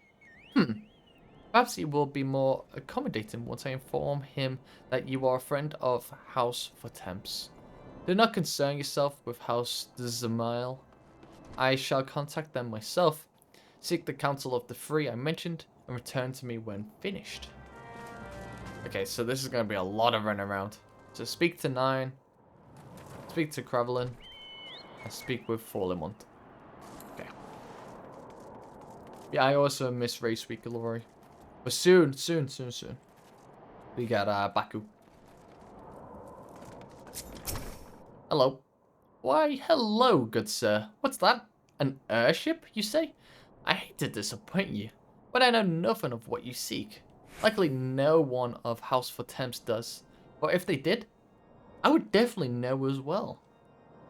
Perhaps he will be more accommodating once I inform him that you are a friend of House for Temps. Do not concern yourself with House Zamail. I shall contact them myself, seek the counsel of the three I mentioned, and return to me when finished. Okay, so this is going to be a lot of running around. So speak to Nine, speak to Crevelin, and speak with Forlimont. Okay. Yeah, I also miss Race Week, Glory. But soon. We got Baku. Hello. Why, hello, good sir. What's that? An airship, you say? I hate to disappoint you, but I know nothing of what you seek. Likely no one of House for Thames does. Or if they did, I would definitely know as well.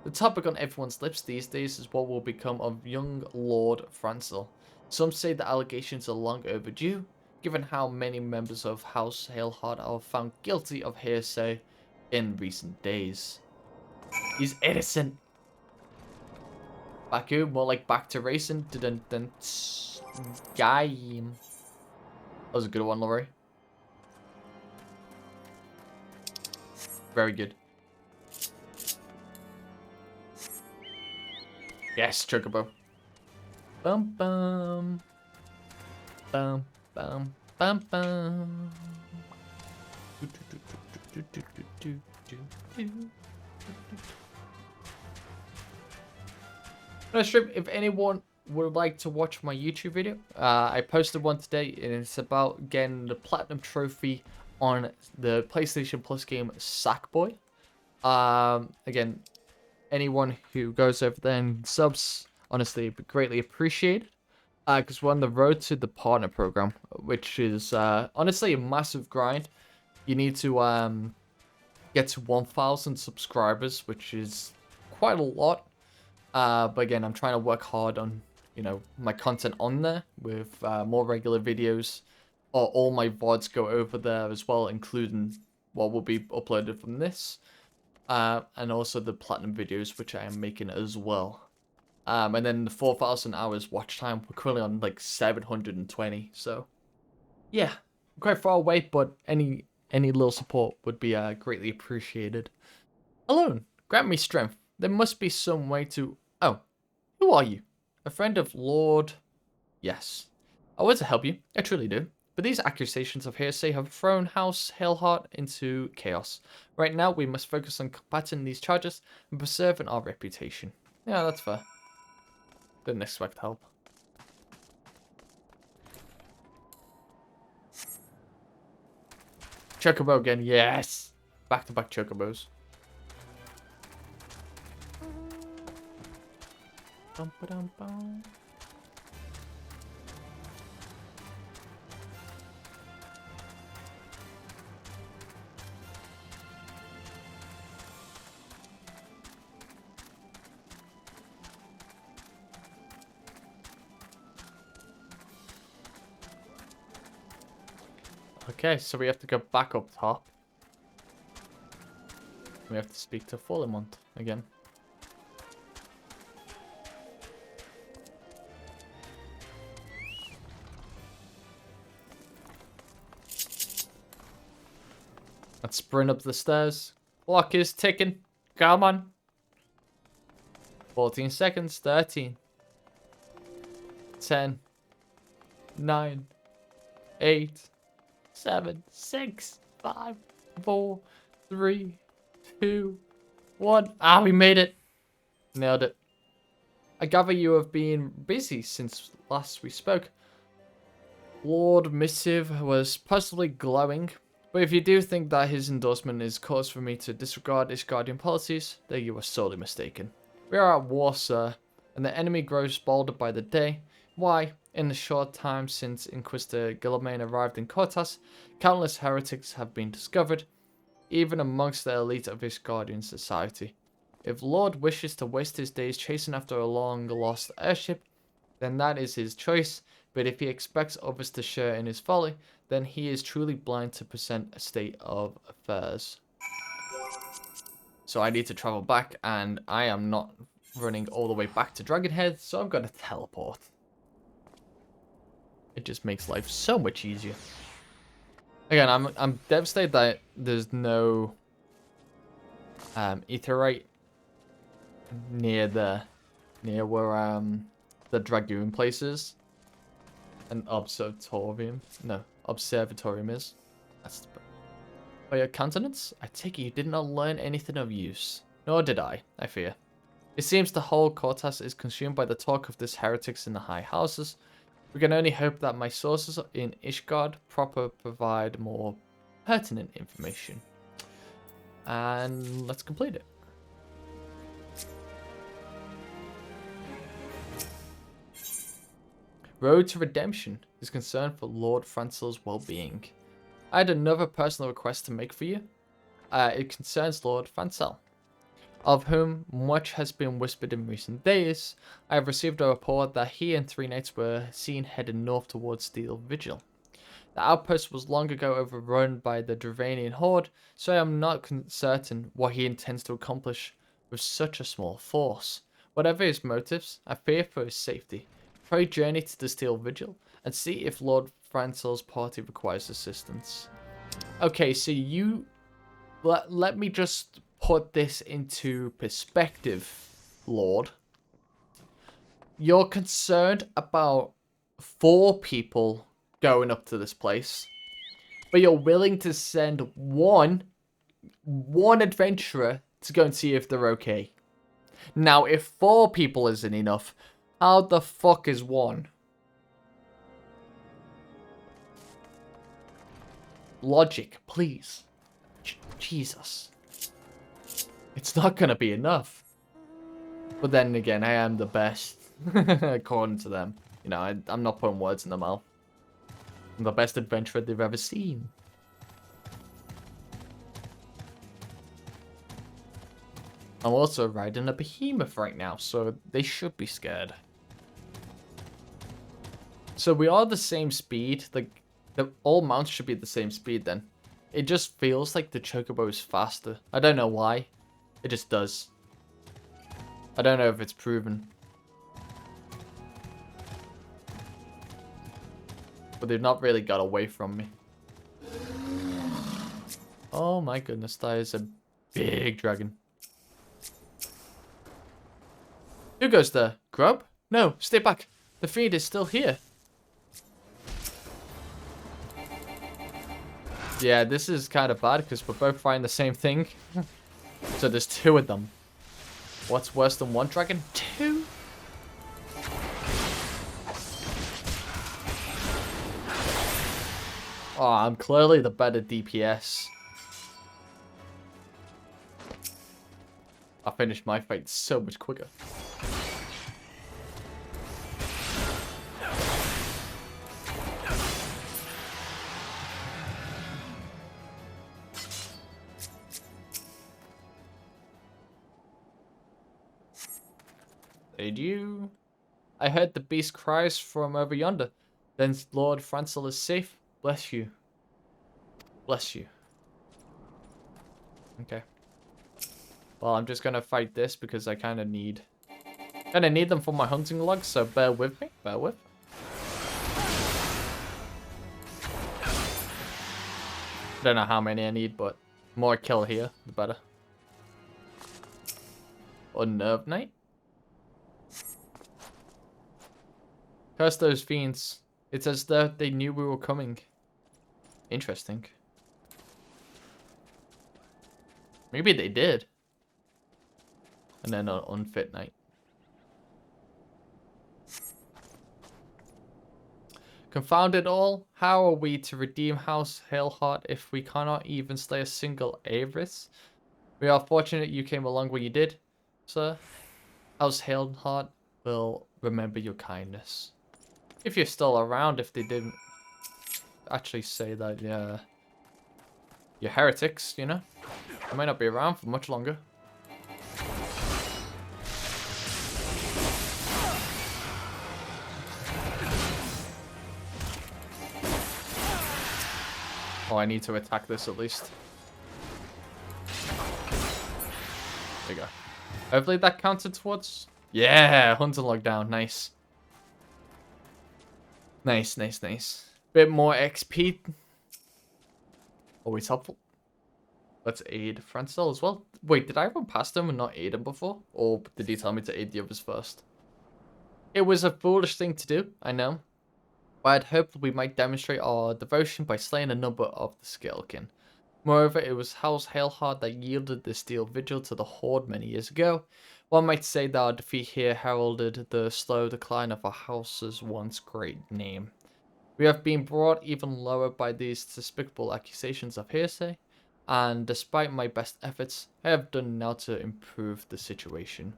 The topic on everyone's lips these days is what will become of young Lord Francel. Some say the allegations are long overdue, given how many members of House Hailhard are found guilty of hearsay in recent days. He's innocent. Baku, more like back to racing. Dun dun game. That was a good one, Laurie. Very good. Yes, Chocobo. Bum bum. Bum bum bum bum. No, stream, if anyone would like to watch my YouTube video, I posted one today, and it's about getting the Platinum Trophy on the PlayStation Plus game Sackboy. Again, anyone who goes over there and subs, honestly, would be greatly appreciated. Because we're on the road to the partner program, which is honestly a massive grind. You need to get to 1,000 subscribers, which is quite a lot. But again, I'm trying to work hard on, my content on there with more regular videos. Or all my VODs go over there as well, including what will be uploaded from this. And also the platinum videos, which I am making as well. And then the 4,000 hours watch time, we're currently on like 720. So, yeah, quite far away, but any little support would be greatly appreciated. Alone, grant me strength. There must be some way to... Oh, who are you? A friend of Lord... Yes. I want to help you, I truly do. But these accusations of hearsay have thrown House Hailhart into chaos. Right now, we must focus on combating these charges and preserving our reputation. Yeah, that's fair. Didn't expect help. Chocobo again, yes! Back-to-back Chocobos. Bum-ba-dum-bum. Okay, so we have to go back up top. We have to speak to Fallemont again. Let's sprint up the stairs. Clock is ticking. Come on. 14 seconds. 13. 10. 9. 8. 7. 6. 5. 4. 3. 2. 1. Ah, we made it. Nailed it. I gather you have been busy since last we spoke. Lord Missive was possibly glowing, but if you do think that his endorsement is cause for me to disregard Ishgardian policies, then you are sorely mistaken. We are at war, sir, and the enemy grows bolder by the day. Why, in the short time since Inquisitor Guilherme arrived in Cortas, countless heretics have been discovered, even amongst the elite of Ishgardian society. If Lord wishes to waste his days chasing after a long-lost airship, then that is his choice, but if he expects others to share in his folly, then he is truly blind to present a state of affairs. So I need to travel back, and I am not running all the way back to Dragonhead, so I'm going to teleport. It just makes life so much easier. Again, I'm devastated that there's no Aetheryte near where the Dragoon place is. An observatorium. No, observatorium is. That's the... By your countenance, I take it you did not learn anything of use. Nor did I fear. It seems the whole Cortas is consumed by the talk of these heretics in the high houses. We can only hope that my sources in Ishgard proper provide more pertinent information. And let's complete it. road to redemption is concerned for Lord Francel's well-being. I had another personal request to make for you. It concerns Lord Francel, of whom much has been whispered in recent days. I have received a report that he and 3 knights were seen heading north towards Steel Vigil. The outpost was long ago overrun by the Draconian horde, so I am not certain what he intends to accomplish with such a small force. Whatever his motives, I fear for his safety. Pray journey to the Steel Vigil and see if Lord Francel's party requires assistance. Okay, so you... Let me just put this into perspective, Lord. You're concerned about 4 people going up to this place, but you're willing to send one adventurer to go and see if they're okay. Now, if 4 people isn't enough, how the fuck is 1? Logic, please. Jesus. It's not gonna be enough. But then again, I am the best, according to them. You know, I'm not putting words in their mouth. I'm the best adventurer they've ever seen. I'm also riding a behemoth right now, so they should be scared. So we are the same speed. All mounts should be the same speed then. It just feels like the Chocobo is faster. I don't know why. It just does. I don't know if it's proven. But they've not really got away from me. Oh my goodness, that is a big dragon. Who goes there? Grub? No, stay back. The feed is still here. Yeah, this is kind of bad because we're both fighting the same thing. So there's 2 of them. What's worse than 1 dragon? 2? Oh, I'm clearly the better DPS. I finished my fight so much quicker. Did you? I heard the beast cries from over yonder. Then Lord Francel is safe. Bless you. Bless you. Okay. Well, I'm just gonna fight this because I kind of need them for my hunting logs, so bear with me. Bear with. I don't know how many I need, but the more I kill here, the better. Unnerved Knight. Curse those fiends. It's as though they knew we were coming. Interesting. Maybe they did. And then an unfit knight. Confound it all. How are we to redeem House Hailheart if we cannot even slay a single Avarice? We are fortunate you came along when you did, sir. House Hailheart will remember your kindness. If you're still around, if they didn't actually say that, yeah. You're heretics, you know? They might not be around for much longer. Oh, I need to attack this at least. There you go. Hopefully that counted towards... Yeah, hunting lockdown. Nice. Nice, nice, nice. Bit more XP. Always helpful. Let's aid Francel as well. Wait, did I run past him and not aid him before? Or did he tell me to aid the others first? It was a foolish thing to do, I know. But I'd hoped we might demonstrate our devotion by slaying a number of the Skeleton. Moreover, it was House Hailheart that yielded the Steel Vigil to the Horde many years ago. One might say that our defeat here heralded the slow decline of our house's once great name. We have been brought even lower by these despicable accusations of hearsay, and despite my best efforts, I have done now to improve the situation.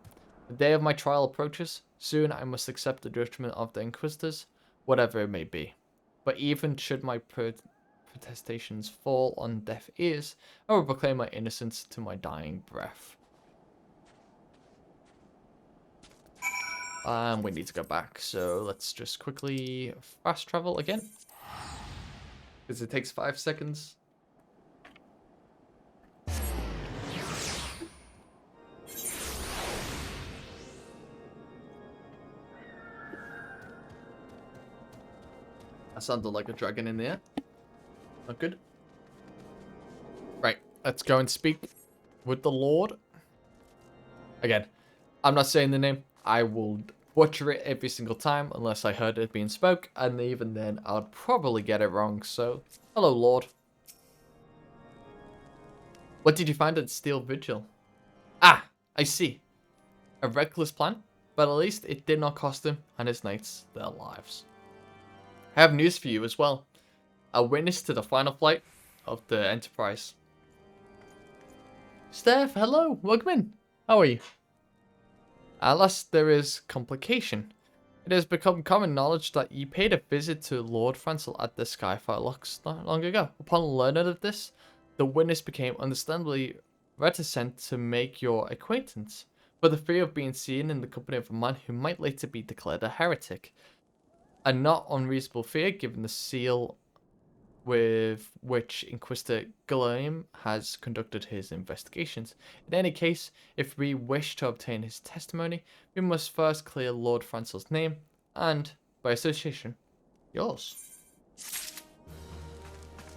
The day of my trial approaches. Soon I must accept the judgment of the Inquisitors. whatever it may be. But even should my protestations fall on deaf ears, I will proclaim my innocence to my dying breath. We need to go back, so let's just quickly fast travel again. Because it takes 5 seconds. That sounded like a dragon in there. Not good. Right, let's go and speak with the Lord. Again, I'm not saying the name. I will butcher it every single time unless I heard it being spoke, and even then I'd probably get it wrong. So, hello, Lord. What did you find at Steel Vigil? Ah, I see. A reckless plan, but at least it did not cost him and his knights their lives. I have news for you as well. A witness to the final flight of the Enterprise. Steph, hello, welcome in. How are you? Alas, there is complication. It has become common knowledge that you paid a visit to Lord Francel at the Skyfire Locks not long ago. Upon learning of this, the witness became understandably reticent to make your acquaintance, for the fear of being seen in the company of a man who might later be declared a heretic. A not unreasonable fear, given the seal with which Inquisitor Guillaume has conducted his investigations. In any case, if we wish to obtain his testimony, we must first clear Lord Francel's name, and, by association, yours.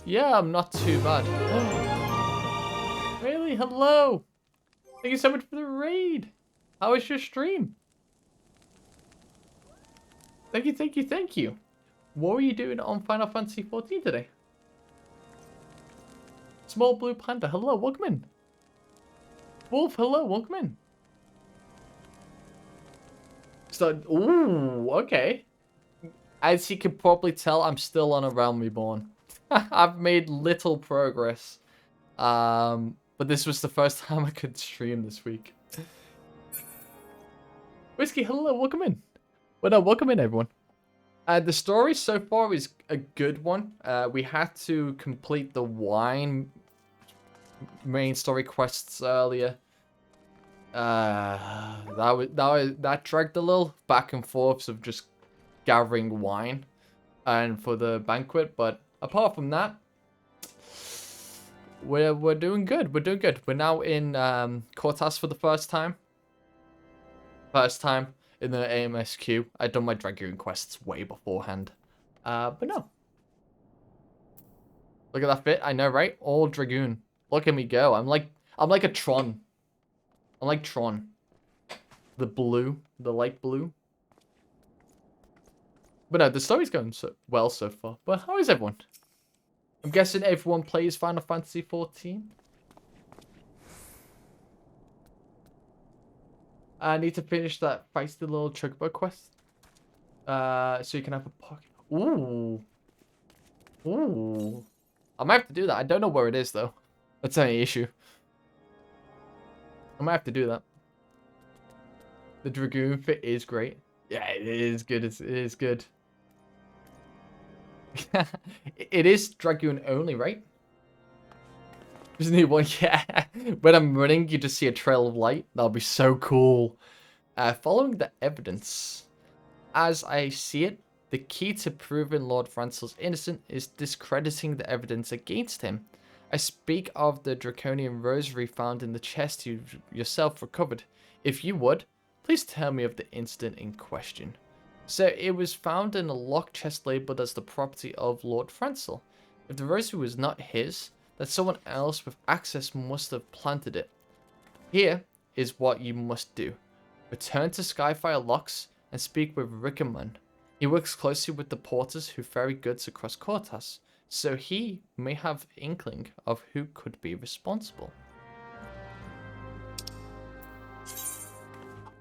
Yeah, I'm not too bad. Really? Hello! Thank you so much for the raid! How was your stream? Thank you, thank you, thank you. What were you doing on Final Fantasy XIV today? Small Blue Panda, hello, welcome in. Wolf, hello, welcome in. So, ooh, okay. As you can probably tell, I'm still on a Realm Reborn. I've made little progress. But this was the first time I could stream this week. Whiskey, hello, welcome in. Well, no, welcome in, everyone. The story so far is a good one. We had to complete the wine main story quests earlier. That dragged a little back and forth of just gathering wine and for the banquet, but apart from that, we're doing good. We're doing good. We're now in Cortas for the first time. First time in the AMSQ. I'd done my Dragoon quests way beforehand. But no. Look at that fit. I know, right? All Dragoon. Look at me go. I'm like a Tron. I'm like Tron. The blue. The light blue. But no, the story's going so well so far. But how is everyone? I'm guessing everyone plays Final Fantasy XIV. I need to finish that feisty little chocobo quest. So you can have a pocket. Ooh. Ooh. I might have to do that. I don't know where it is, though. That's the only issue. I might have to do that. The Dragoon fit is great. Yeah, it is good. It is good. It is Dragoon only, right? Just need one, yeah. When I'm running, you just see a trail of light. That'll be so cool. Following the evidence. As I see it, the key to proving Lord Francel's innocent is discrediting the evidence against him. I speak of the Draconian Rosary found in the chest you yourself recovered. If you would, please tell me of the incident in question. So it was found in a locked chest labelled as the property of Lord Francel. If the rosary was not his, then someone else with access must have planted it. Here is what you must do. Return to Skyfire Locks and speak with Rickerman. He works closely with the porters who ferry goods across Cortas, so he may have inkling of who could be responsible.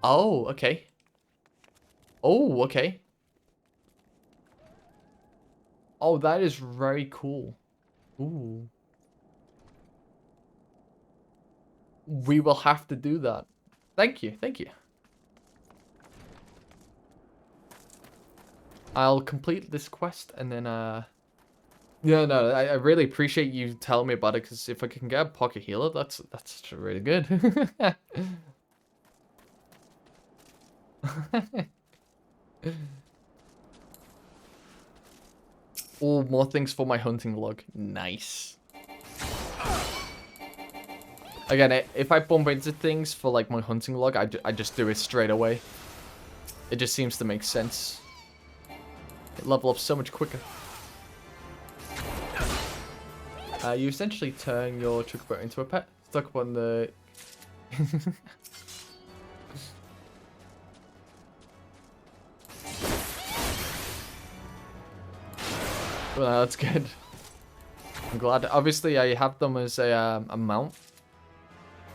Oh, okay. Oh, okay. Oh, that is very cool. Ooh. We will have to do that. Thank you, thank you. I'll complete this quest and then yeah, no, I really appreciate you telling me about it, because if I can get a pocket healer, that's really good. Oh, more things for my hunting log. Nice. Again, if I bump into things for like my hunting log, I just do it straight away. It just seems to make sense. Level up so much quicker. You essentially turn your chocobo into a pet. Stuck up on the... Well, that's good. I'm glad. Obviously, I have them as a mount.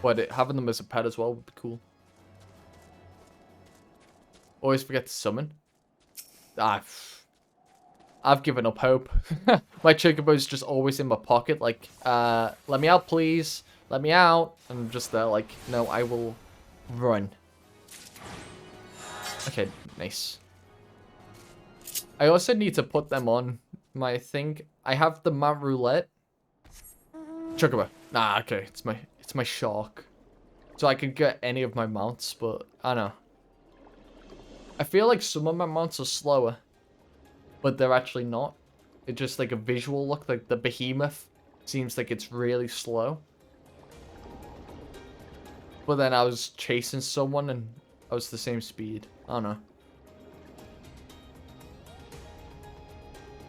But having them as a pet as well would be cool. Always forget to summon. I've given up hope. My chocobo's just always in my pocket, like, let me out, please. Let me out. And I'm just there, like, no, I will run. Okay, nice. I also need to put them on my thing. I have the Mount Roulette. Chocobo. Nah, okay, it's my shark. So I could get any of my mounts, but I don't know. I feel like some of my mounts are slower, but they're actually not. It's just like a visual look. Like the behemoth seems like it's really slow. But then I was chasing someone and I was the same speed. I don't know.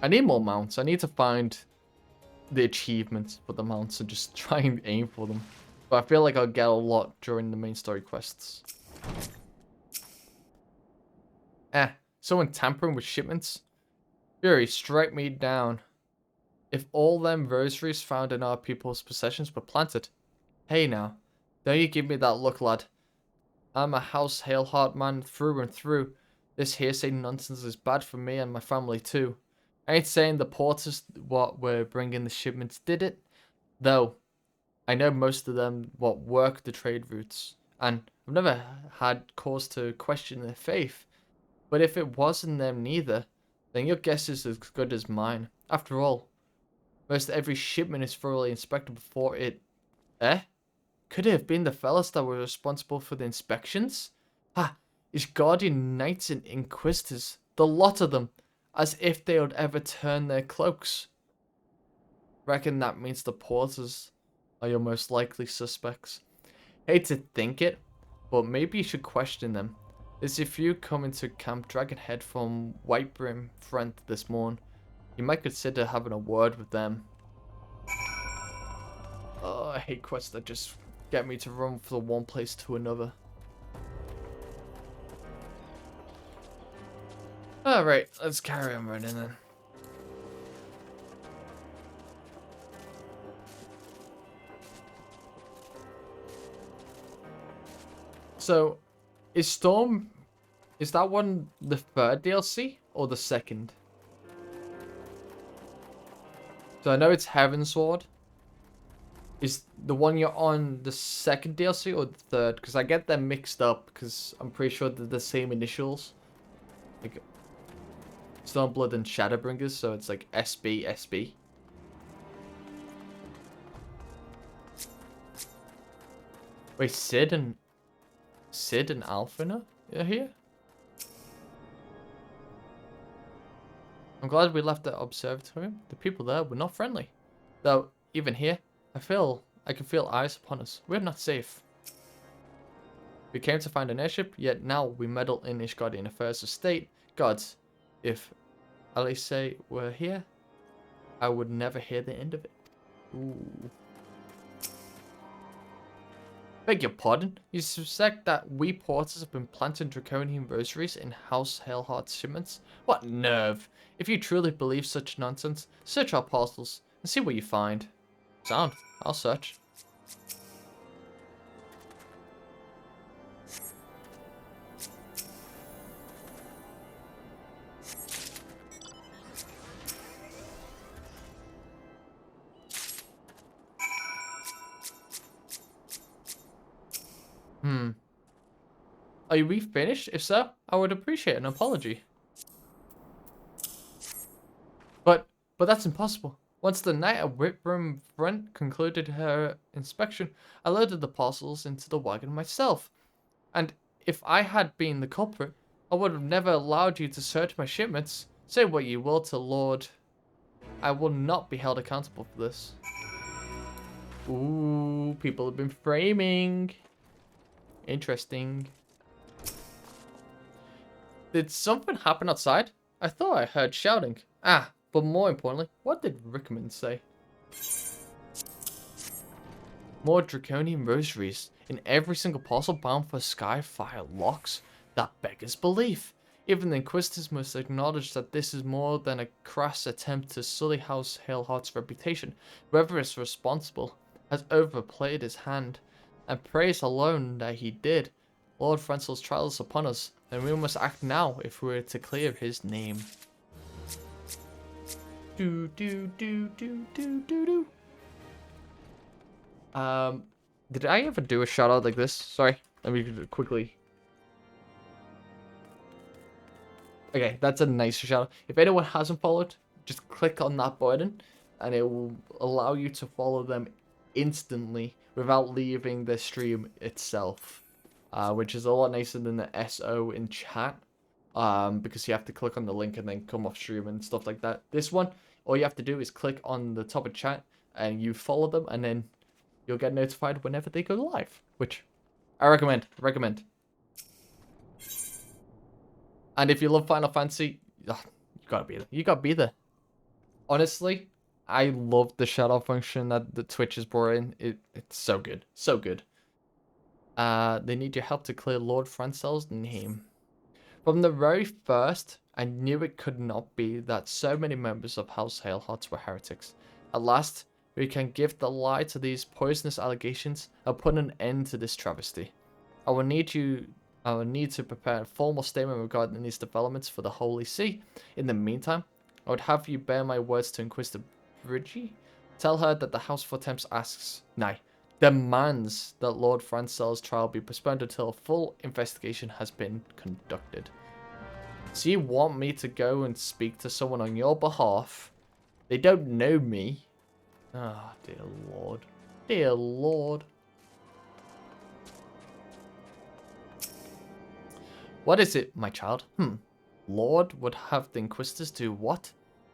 I need more mounts. I need to find the achievements for the mounts and just try and aim for them. But I feel like I'll get a lot during the main story quests. Someone tampering with shipments? Fury, strike me down. If all them rosaries found in our people's possessions were planted. Hey now, don't you give me that look, lad. I'm a house Haleheart man through and through. This hearsay nonsense is bad for me and my family too. I ain't saying the porters what were bringing the shipments did it, though. I know most of them what work the trade routes, and I've never had cause to question their faith. But if it wasn't them neither, then your guess is as good as mine. After all, most every shipment is thoroughly inspected before it... Could it have been the fellas that were responsible for the inspections? Ha! His guardian knights and inquisitors, the lot of them, as if they would ever turn their cloaks. Reckon that means the porters are your most likely suspects. Hate to think it, but maybe you should question them. There's a few coming to Camp Dragonhead from Whitebrim Front this morn. You might consider having a word with them. Oh, I hate quests that just get me to run from one place to another. Alright, let's carry on running then. So, is that one the third DLC or the second? So I know it's Heavensward. Is the one you're on the second DLC or the third? Because I get them mixed up because I'm pretty sure they're the same initials. Like Stormblood and Shadowbringers, so it's like SB, SB. Wait, Sid and Alphina are here? I'm glad we left the observatory. The people there were not friendly. Though, even here, I can feel eyes upon us. We're not safe. We came to find an airship, yet now we meddle in Ishgardian affairs of state. Gods, if Alice were here, I would never hear the end of it. Ooh. Beg your pardon? You suspect that we porters have been planting Draconian rosaries in House Haleheart's shipments? What nerve! If you truly believe such nonsense, search our parcels and see what you find. Sound. I'll search. Are we finished? If so, I would appreciate an apology. But that's impossible. Once the knight at Whitbram Front concluded her inspection, I loaded the parcels into the wagon myself. And if I had been the culprit, I would have never allowed you to search my shipments. Say what you will to Lord. I will not be held accountable for this. Ooh, people have been framing. Interesting. Did something happen outside? I thought I heard shouting. Ah, but more importantly, what did Rickman say? More Draconian Rosaries in every single parcel bound for Skyfire locks? That beggars belief. Even the Inquisitors must acknowledge that this is more than a crass attempt to sully House Halehart's reputation. Whoever is responsible has overplayed his hand, and praise alone that he did. Lord Frenzel's trial is upon us, and we must act now if we are to clear his name. Do do do do do do do. Did I ever do a shout out like this? Sorry, let me quickly. Okay, that's a nice shout out. If anyone hasn't followed, just click on that button, and it will allow you to follow them instantly without leaving the stream itself, which is a lot nicer than the SO in chat, because you have to click on the link and then come off stream and stuff like that. This one, all you have to do is click on the top of chat and you follow them, and then you'll get notified whenever they go live, which I recommend. And if you love Final Fantasy, you gotta be there. You gotta be there. Honestly, I love the shadow function that the Twitch has brought in. It's so good. So good. They need your help to clear Lord Francel's name. From the very first, I knew it could not be that so many members of House Haleharts were heretics. At last, we can give the lie to these poisonous allegations and put an end to this travesty. I will need to prepare a formal statement regarding these developments for the Holy See. In the meantime, I would have you bear my words to Inquisitor Bridgie. Tell her that the House for Temps demands that Lord Francel's trial be postponed until a full investigation has been conducted. So you want me to go and speak to someone on your behalf? They don't know me. Ah, dear Lord. Dear Lord. What is it, my child? Lord would have the Inquisitors do what?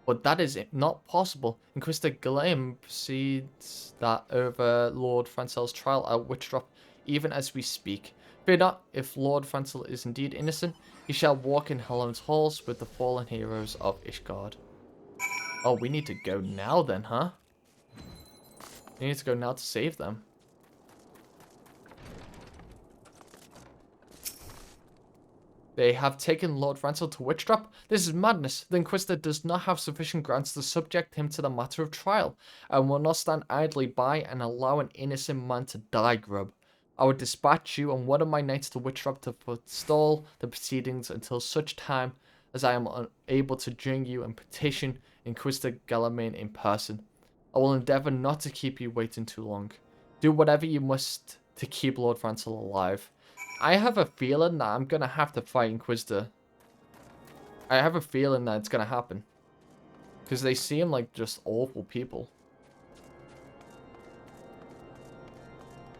But that is not possible. Inquisitor Gillem proceeds that over Lord Francel's trial at Witchdrop, even as we speak. Fear not, if Lord Francel is indeed innocent, he shall walk in Helon's halls with the fallen heroes of Ishgard. Oh, we need to go now then, huh? We need to go now to save them. They have taken Lord Francel to Witchdrop. This is madness. The Inquisitor does not have sufficient grounds to subject him to the matter of trial, and will not stand idly by and allow an innocent man to die, Grub. I would dispatch you and one of my knights to Witchdrop to forestall the proceedings until such time as I am unable to join you and petition Inquisitor Gallamain in person. I will endeavour not to keep you waiting too long. Do whatever you must to keep Lord Francel alive. I have a feeling that I'm going to have to fight Inquisitor. I have a feeling that it's going to happen. Because they seem like just awful people.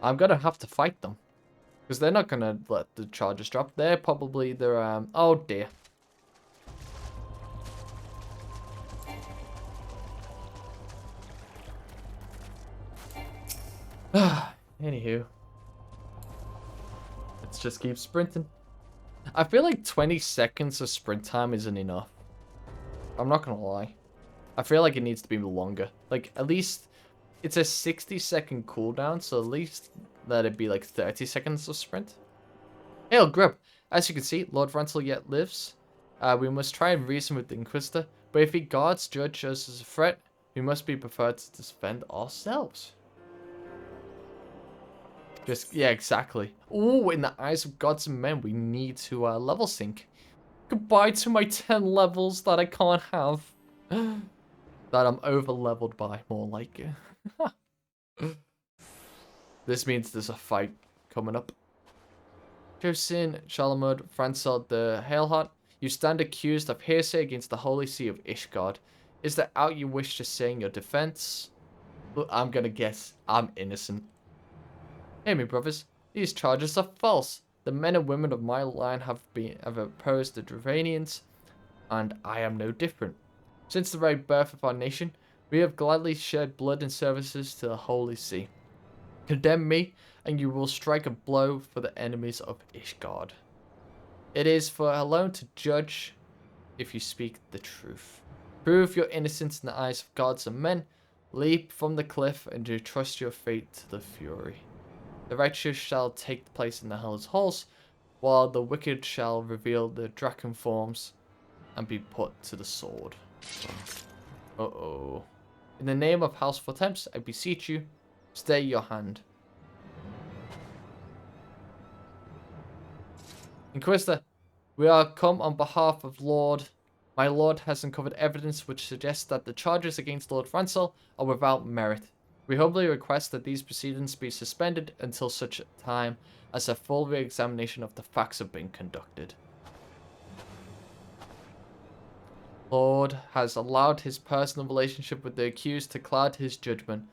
I'm going to have to fight them. Because they're not going to let the charges drop. They're probably their, oh dear. Anywho. Let's just keep sprinting. I feel like 20 seconds of sprint time isn't enough. I'm not gonna lie. I feel like it needs to be longer. Like, at least it's a 60-second cooldown, so at least let it be like 30 seconds of sprint. Hail, Grub! As you can see, Lord Francel yet lives. We must try and reason with the Inquisitor, but if he guards judge us as a threat, we must be prepared to defend ourselves. Just, yeah, exactly. Ooh, in the eyes of gods and men, we need to level sync. Goodbye to my 10 levels that I can't have. That I'm over leveled by, more like it. This means there's a fight coming up. Josin, Shalamud, Francel the Haleheart, you stand accused of heresy against the Holy See of Ishgard. Is there aught you wish to say in your defense? Look, I'm gonna guess I'm innocent. Hear me, brothers. These charges are false. The men and women of my line have opposed the Draconians, and I am no different. Since the very birth of our nation, we have gladly shed blood in services to the Holy See. Condemn me, and you will strike a blow for the enemies of Ishgard. It is for alone to judge if you speak the truth. Prove your innocence in the eyes of gods and men. Leap from the cliff and do trust your fate to the fury. The righteous shall take place in the hell's halls, while the wicked shall reveal their dragon forms and be put to the sword. Uh-oh. In the name of House Fortemps, I beseech you, stay your hand. Inquisitor, we are come on behalf of Lord. My lord has uncovered evidence which suggests that the charges against Lord Francel are without merit. We humbly request that these proceedings be suspended until such time as a full re-examination of the facts have been conducted. Lord has allowed his personal relationship with the accused to cloud his judgment.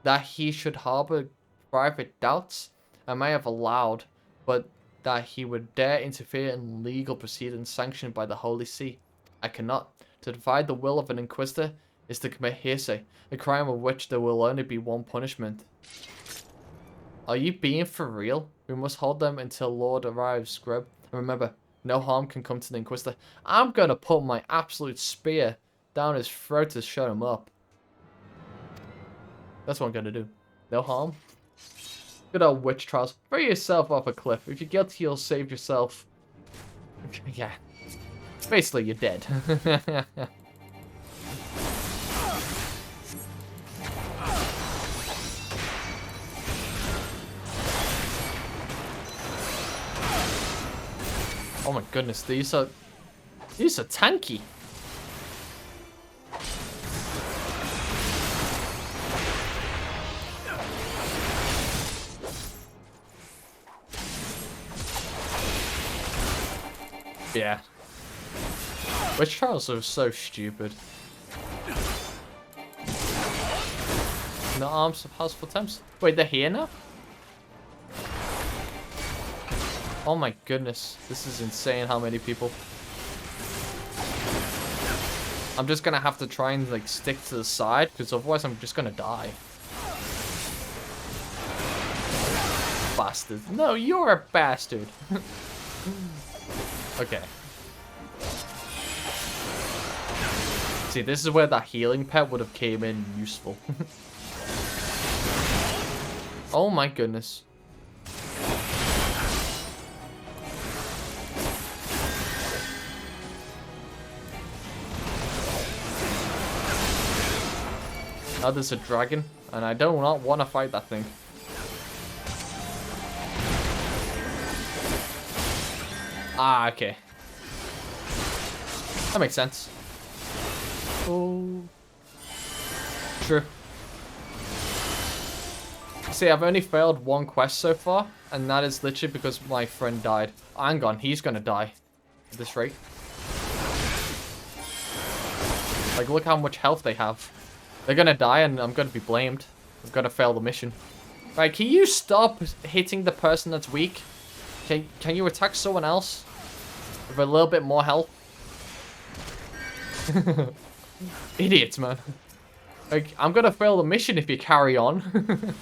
That he should harbor private doubts, I may have allowed, but that he would dare interfere in legal proceedings sanctioned by the Holy See, I cannot. To divide the will of an inquisitor is to commit heresy, a crime of which there will only be one punishment. Are you being for real? We must hold them until Lord arrives, Scrub. And remember, no harm can come to the inquisitor. I'm gonna put my absolute spear down his throat to shut him up. That's what I'm gonna do. No harm. Good old witch trials. Throw yourself off a cliff. If you're guilty, you'll save yourself. Yeah. Basically, you're dead. Oh my goodness, these are tanky. Yeah. Witch trials are so stupid. The arms of House Fortemps. Wait, they're here now? Oh my goodness. This is insane how many people. I'm just gonna have to try and like stick to the side because otherwise I'm just gonna die. Bastard. No, you're a bastard. Okay. See, this is where that healing pet would have came in useful. Oh my goodness. Now there's a dragon, and I do not want to fight that thing. Ah, okay. That makes sense. Oh. True. See, I've only failed one quest so far, and that is literally because my friend died. Hang on, he's gonna die at this rate. Like, look how much health they have. They're gonna die, and I'm gonna be blamed. I've gotta fail the mission. Right, can you stop hitting the person that's weak? Can you attack someone else with a little bit more health? Idiots, man. Like, I'm gonna fail the mission if you carry on.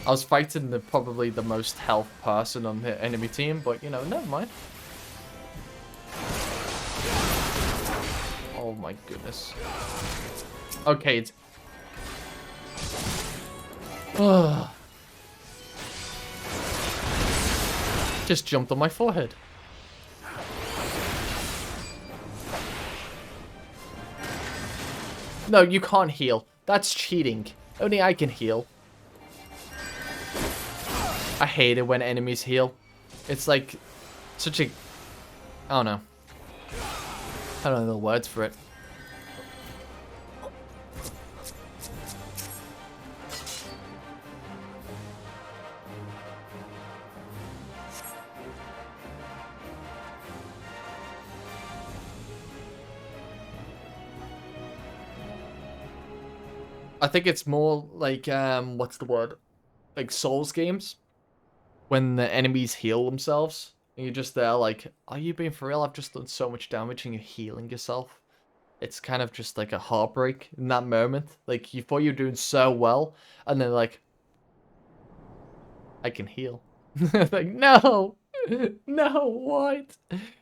I was fighting probably the most health person on the enemy team, but, you know, never mind. Oh my goodness. Okay, it's... Just jumped on my forehead. No, you can't heal. That's cheating. Only I can heal. I hate it when enemies heal. It's like such a... I don't know. I don't know the words for it. I think it's more like what's the word? Like Souls games when the enemies heal themselves and you're just there like, are you being for real? I've just done so much damage and you're healing yourself. It's kind of just like a heartbreak in that moment. Like you thought you were doing so well, and then like, I can heal. Like no, no, what?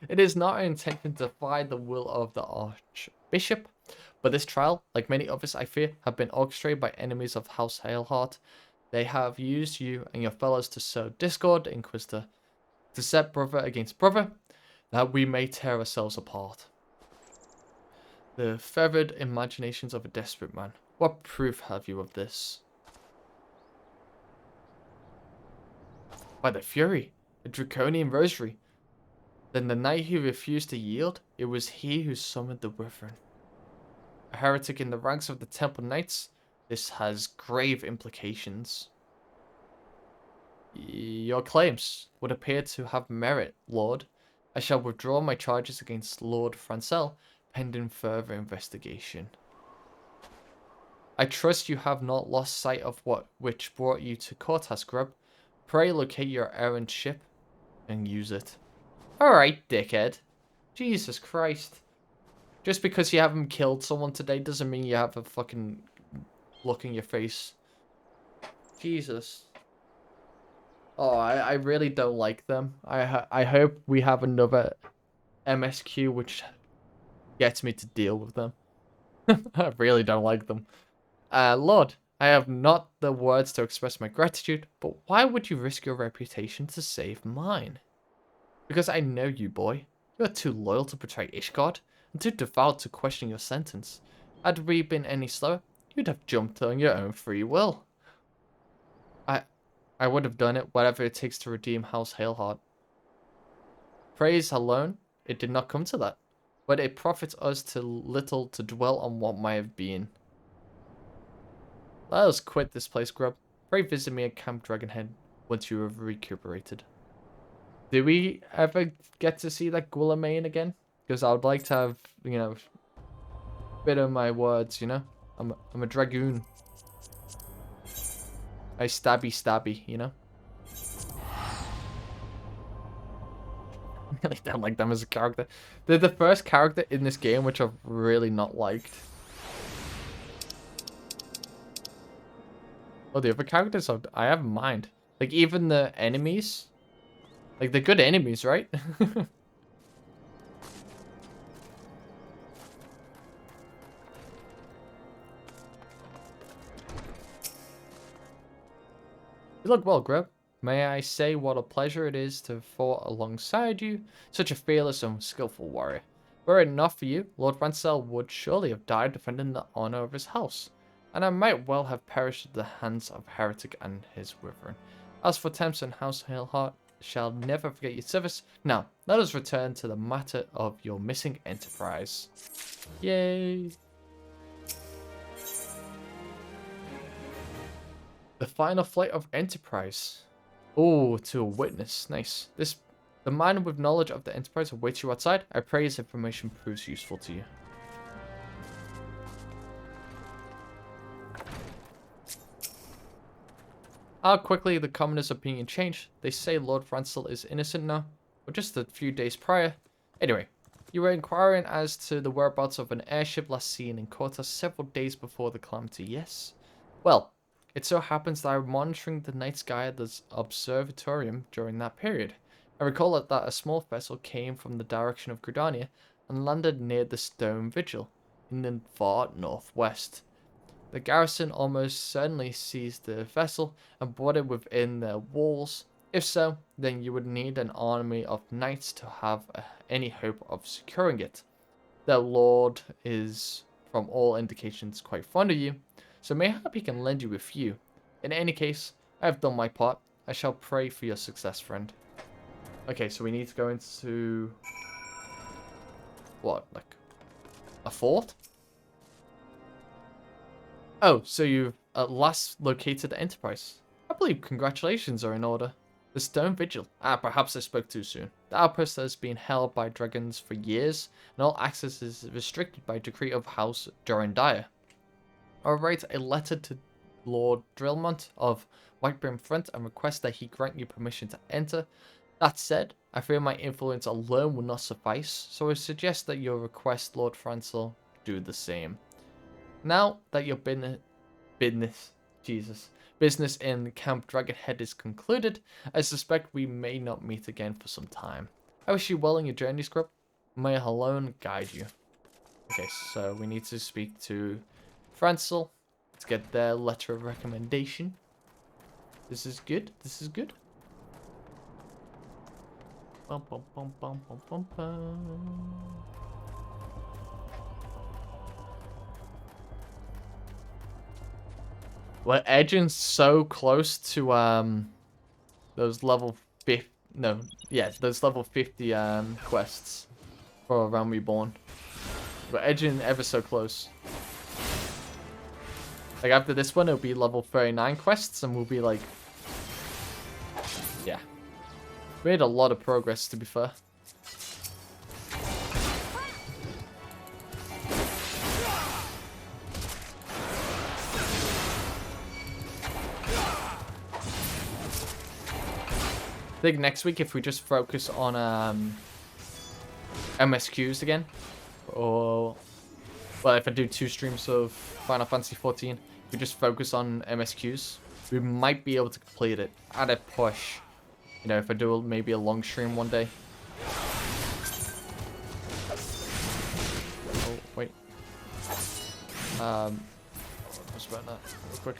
It is not our intention to defy the will of the Archbishop, but this trial, like many others, I fear, have been orchestrated by enemies of House Haleheart. They have used you and your fellows to sow discord, Inquisitor, to set brother against brother, that we may tear ourselves apart. The feathered imaginations of a desperate man. What proof have you of this? By the Fury, a Draconian Rosary. Then the night he refused to yield, it was he who summoned the Wyvern. A heretic in the ranks of the Temple Knights, this has grave implications. Your claims would appear to have merit, Lord. I shall withdraw my charges against Lord Francel, pending further investigation. I trust you have not lost sight of what which brought you to Cortas, Grub. Pray locate your errant ship and use it. Alright, dickhead. Jesus Christ. Just because you haven't killed someone today doesn't mean you have a fucking look in your face. Jesus. Oh, I really don't like them. I hope we have another MSQ which gets me to deal with them. I really don't like them. Lord, I have not the words to express my gratitude, but why would you risk your reputation to save mine? Because I know you, boy. You are too loyal to betray Ishgard, and too devout to question your sentence. Had we been any slower, you'd have jumped on your own free will. I would have done it, whatever it takes to redeem House Haleheart. Praise alone, it did not come to that, but it profits us to little to dwell on what might have been. Let us quit this place, Grub. Pray visit me at Camp Dragonhead once you have recuperated. Do we ever get to see that Guillermain again? Because I would like to have, you know, a bit of my words, you know? I'm a dragoon. I stabby, you know? I really don't like them as a character. They're the first character in this game which I've really not liked. Oh, the other characters I have in mind. Like, even the enemies. Like, they're good enemies, right? You look well, Grub. May I say what a pleasure it is to fall alongside you, such a fearless and skillful warrior. Were it not for you, Lord Rancel would surely have died defending the honor of his house, and I might well have perished at the hands of Heretic and his Wyvern. As for Thames and House Haleheart, shall never forget your service. Now, let us return to the matter of your missing enterprise. Yay! The final flight of Enterprise. Oh, to a witness. Nice. The man with knowledge of the Enterprise awaits you outside. I pray his information proves useful to you. How quickly the commoners' opinion changed. They say Lord Francel is innocent now, or just a few days prior. Anyway, you were inquiring as to the whereabouts of an airship last seen in Cortas several days before the calamity, yes? Well, it so happens that I was monitoring the night sky at the observatorium during that period. I recall that a small vessel came from the direction of Gridania and landed near the Stone Vigil in the far northwest. The garrison almost certainly seized the vessel and brought it within their walls. If so, then you would need an army of knights to have any hope of securing it. Their lord is, from all indications, quite fond of you, so mayhap he can lend you a few. In any case, I have done my part. I shall pray for your success, friend. Okay, so we need to go into... what, like a fort? Oh, so you've at last located the Enterprise. I believe congratulations are in order. The Stone Vigil. Perhaps I spoke too soon. The outpost has been held by dragons for years, and all access is restricted by decree of House Durandaya. I'll write a letter to Lord Drillmont of Whitebrim Front and request that he grant you permission to enter. That said, I fear my influence alone will not suffice, so I suggest that your request, Lord Francel, do the same. Now that your business in Camp Dragonhead is concluded, I suspect we may not meet again for some time. I wish you well in your journey, Scrub. May alone guide you. Okay, so we need to speak to Francel to get their letter of recommendation. This is good. This is good. Bum, bum, bum, bum, bum, bum, bum. We're edging so close to those level 50. No, yeah, those level 50 quests for Realm Reborn. We're edging ever so close. Like after this one, it'll be level 39 quests, and we'll be like, yeah, we made a lot of progress, to be fair. I think next week, if we just focus on MSQs again, or well, if I do 2 streams of Final Fantasy XIV, if we just focus on MSQs, we might be able to complete it at a push. You know, if I do maybe a long stream one day. Oh wait. Let's run that real quick.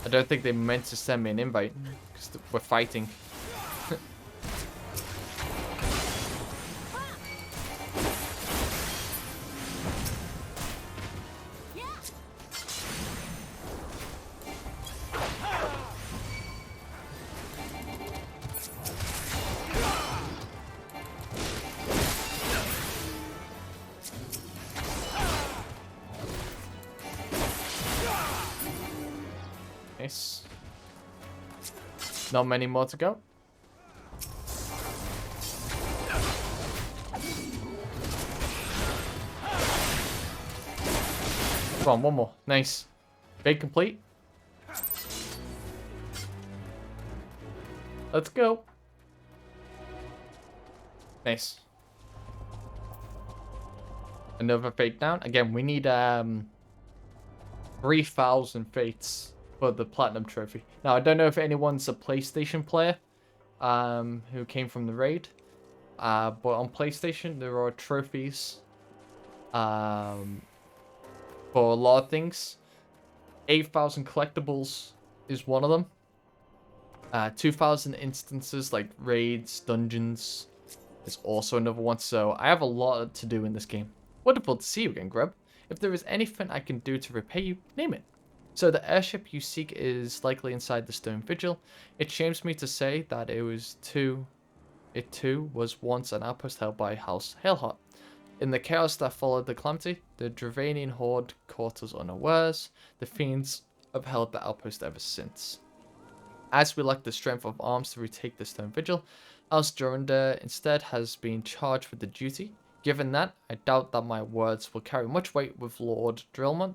I don't think they meant to send me an invite, because we're fighting. Nice. Not many more to go. Come on, one more. Nice. Big complete. Let's go. Nice. Another fate down. Again, we need 3,000 fates for the platinum trophy. Now, I don't know if anyone's a PlayStation player who came from the raid. But on PlayStation, there are trophies for a lot of things. 8,000 collectibles is one of them. 2,000 instances like raids, dungeons is also another one. So I have a lot to do in this game. Wonderful to see you again, Grub. If there is anything I can do to repay you, name it. So the airship you seek is likely inside the Stone Vigil. It shames me to say that it too was once an outpost held by House Hailheart. In the chaos that followed the calamity, the Draconian horde caught us unawares. The fiends have held the outpost ever since. As we lack the strength of arms to retake the Stone Vigil, House Durandar instead has been charged with the duty. Given that, I doubt that my words will carry much weight with Lord Drillmont.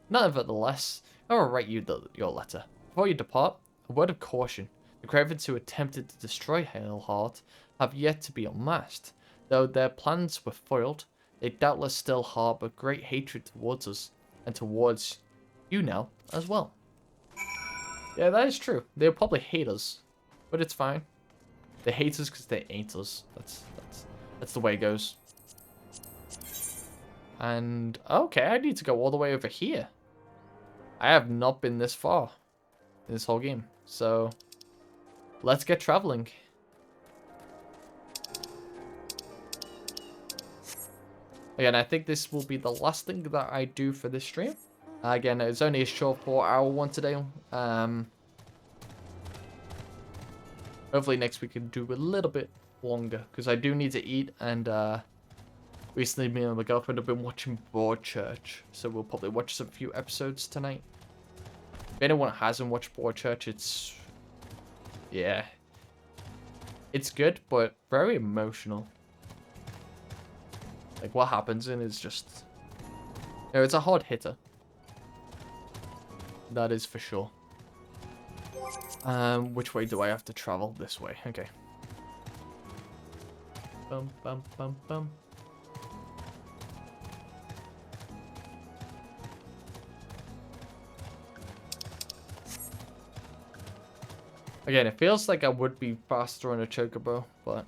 Nevertheless, I will write you your letter. Before you depart, a word of caution. The cravens who attempted to destroy Hailheart have yet to be unmasked. Though their plans were foiled, they doubtless still harbour great hatred towards us, and towards you now as well. Yeah, that is true. They'll probably hate us, but it's fine. They hate us because they ain't us. That's the way it goes. And okay, I need to go all the way over here. I have not been this far in this whole game, so let's get traveling. Again, I think this will be the last thing that I do for this stream. Again, it's only a short 4-hour one today. Hopefully next week we can do a little bit longer, because I do need to eat, and recently me and my girlfriend have been watching Broadchurch, so we'll probably watch some few episodes tonight. If anyone hasn't watched Broadchurch, it's... yeah. It's good, but very emotional. Like, what happens in it is just No, it's a hard hitter. That is for sure. Which way do I have to travel? This way. Okay. Bum, bum, bum, bum. Again, it feels like I would be faster on a chocobo, but...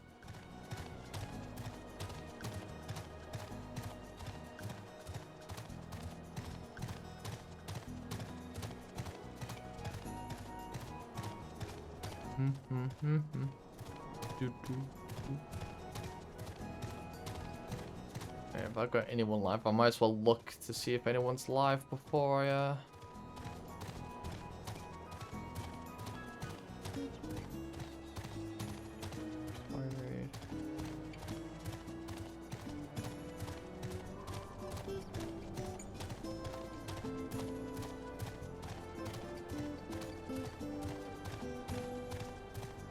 Yeah, if I got anyone live, I might as well look to see if anyone's live before I,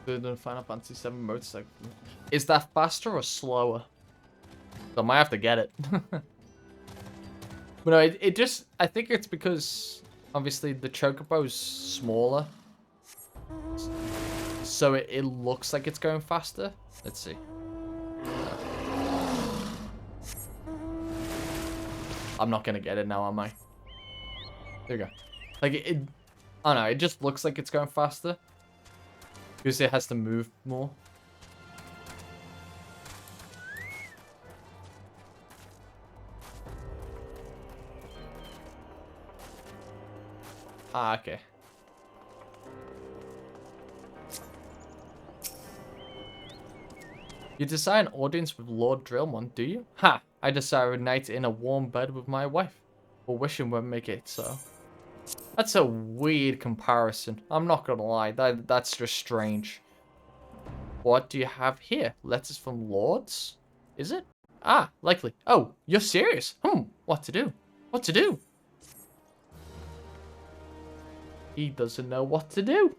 than Final Fantasy XIV motorcycle. Is that faster or slower? So I might have to get it. But no, it just... I think it's because, obviously, the chocobo's smaller. So it looks like it's going faster. Let's see. I'm not going to get it now, am I? There you go. Like, I don't know, it just looks like it's going faster. Because it has to move more. Ah, okay. You desire an audience with Lord Drillmon, do you? Ha! I desire a night in a warm bed with my wife. But wishing won't make it so. That's a weird comparison. I'm not gonna lie, that's just strange. What do you have here? Letters from lords? Is it? Ah, likely. Oh, you're serious? What to do? What to do? He doesn't know what to do.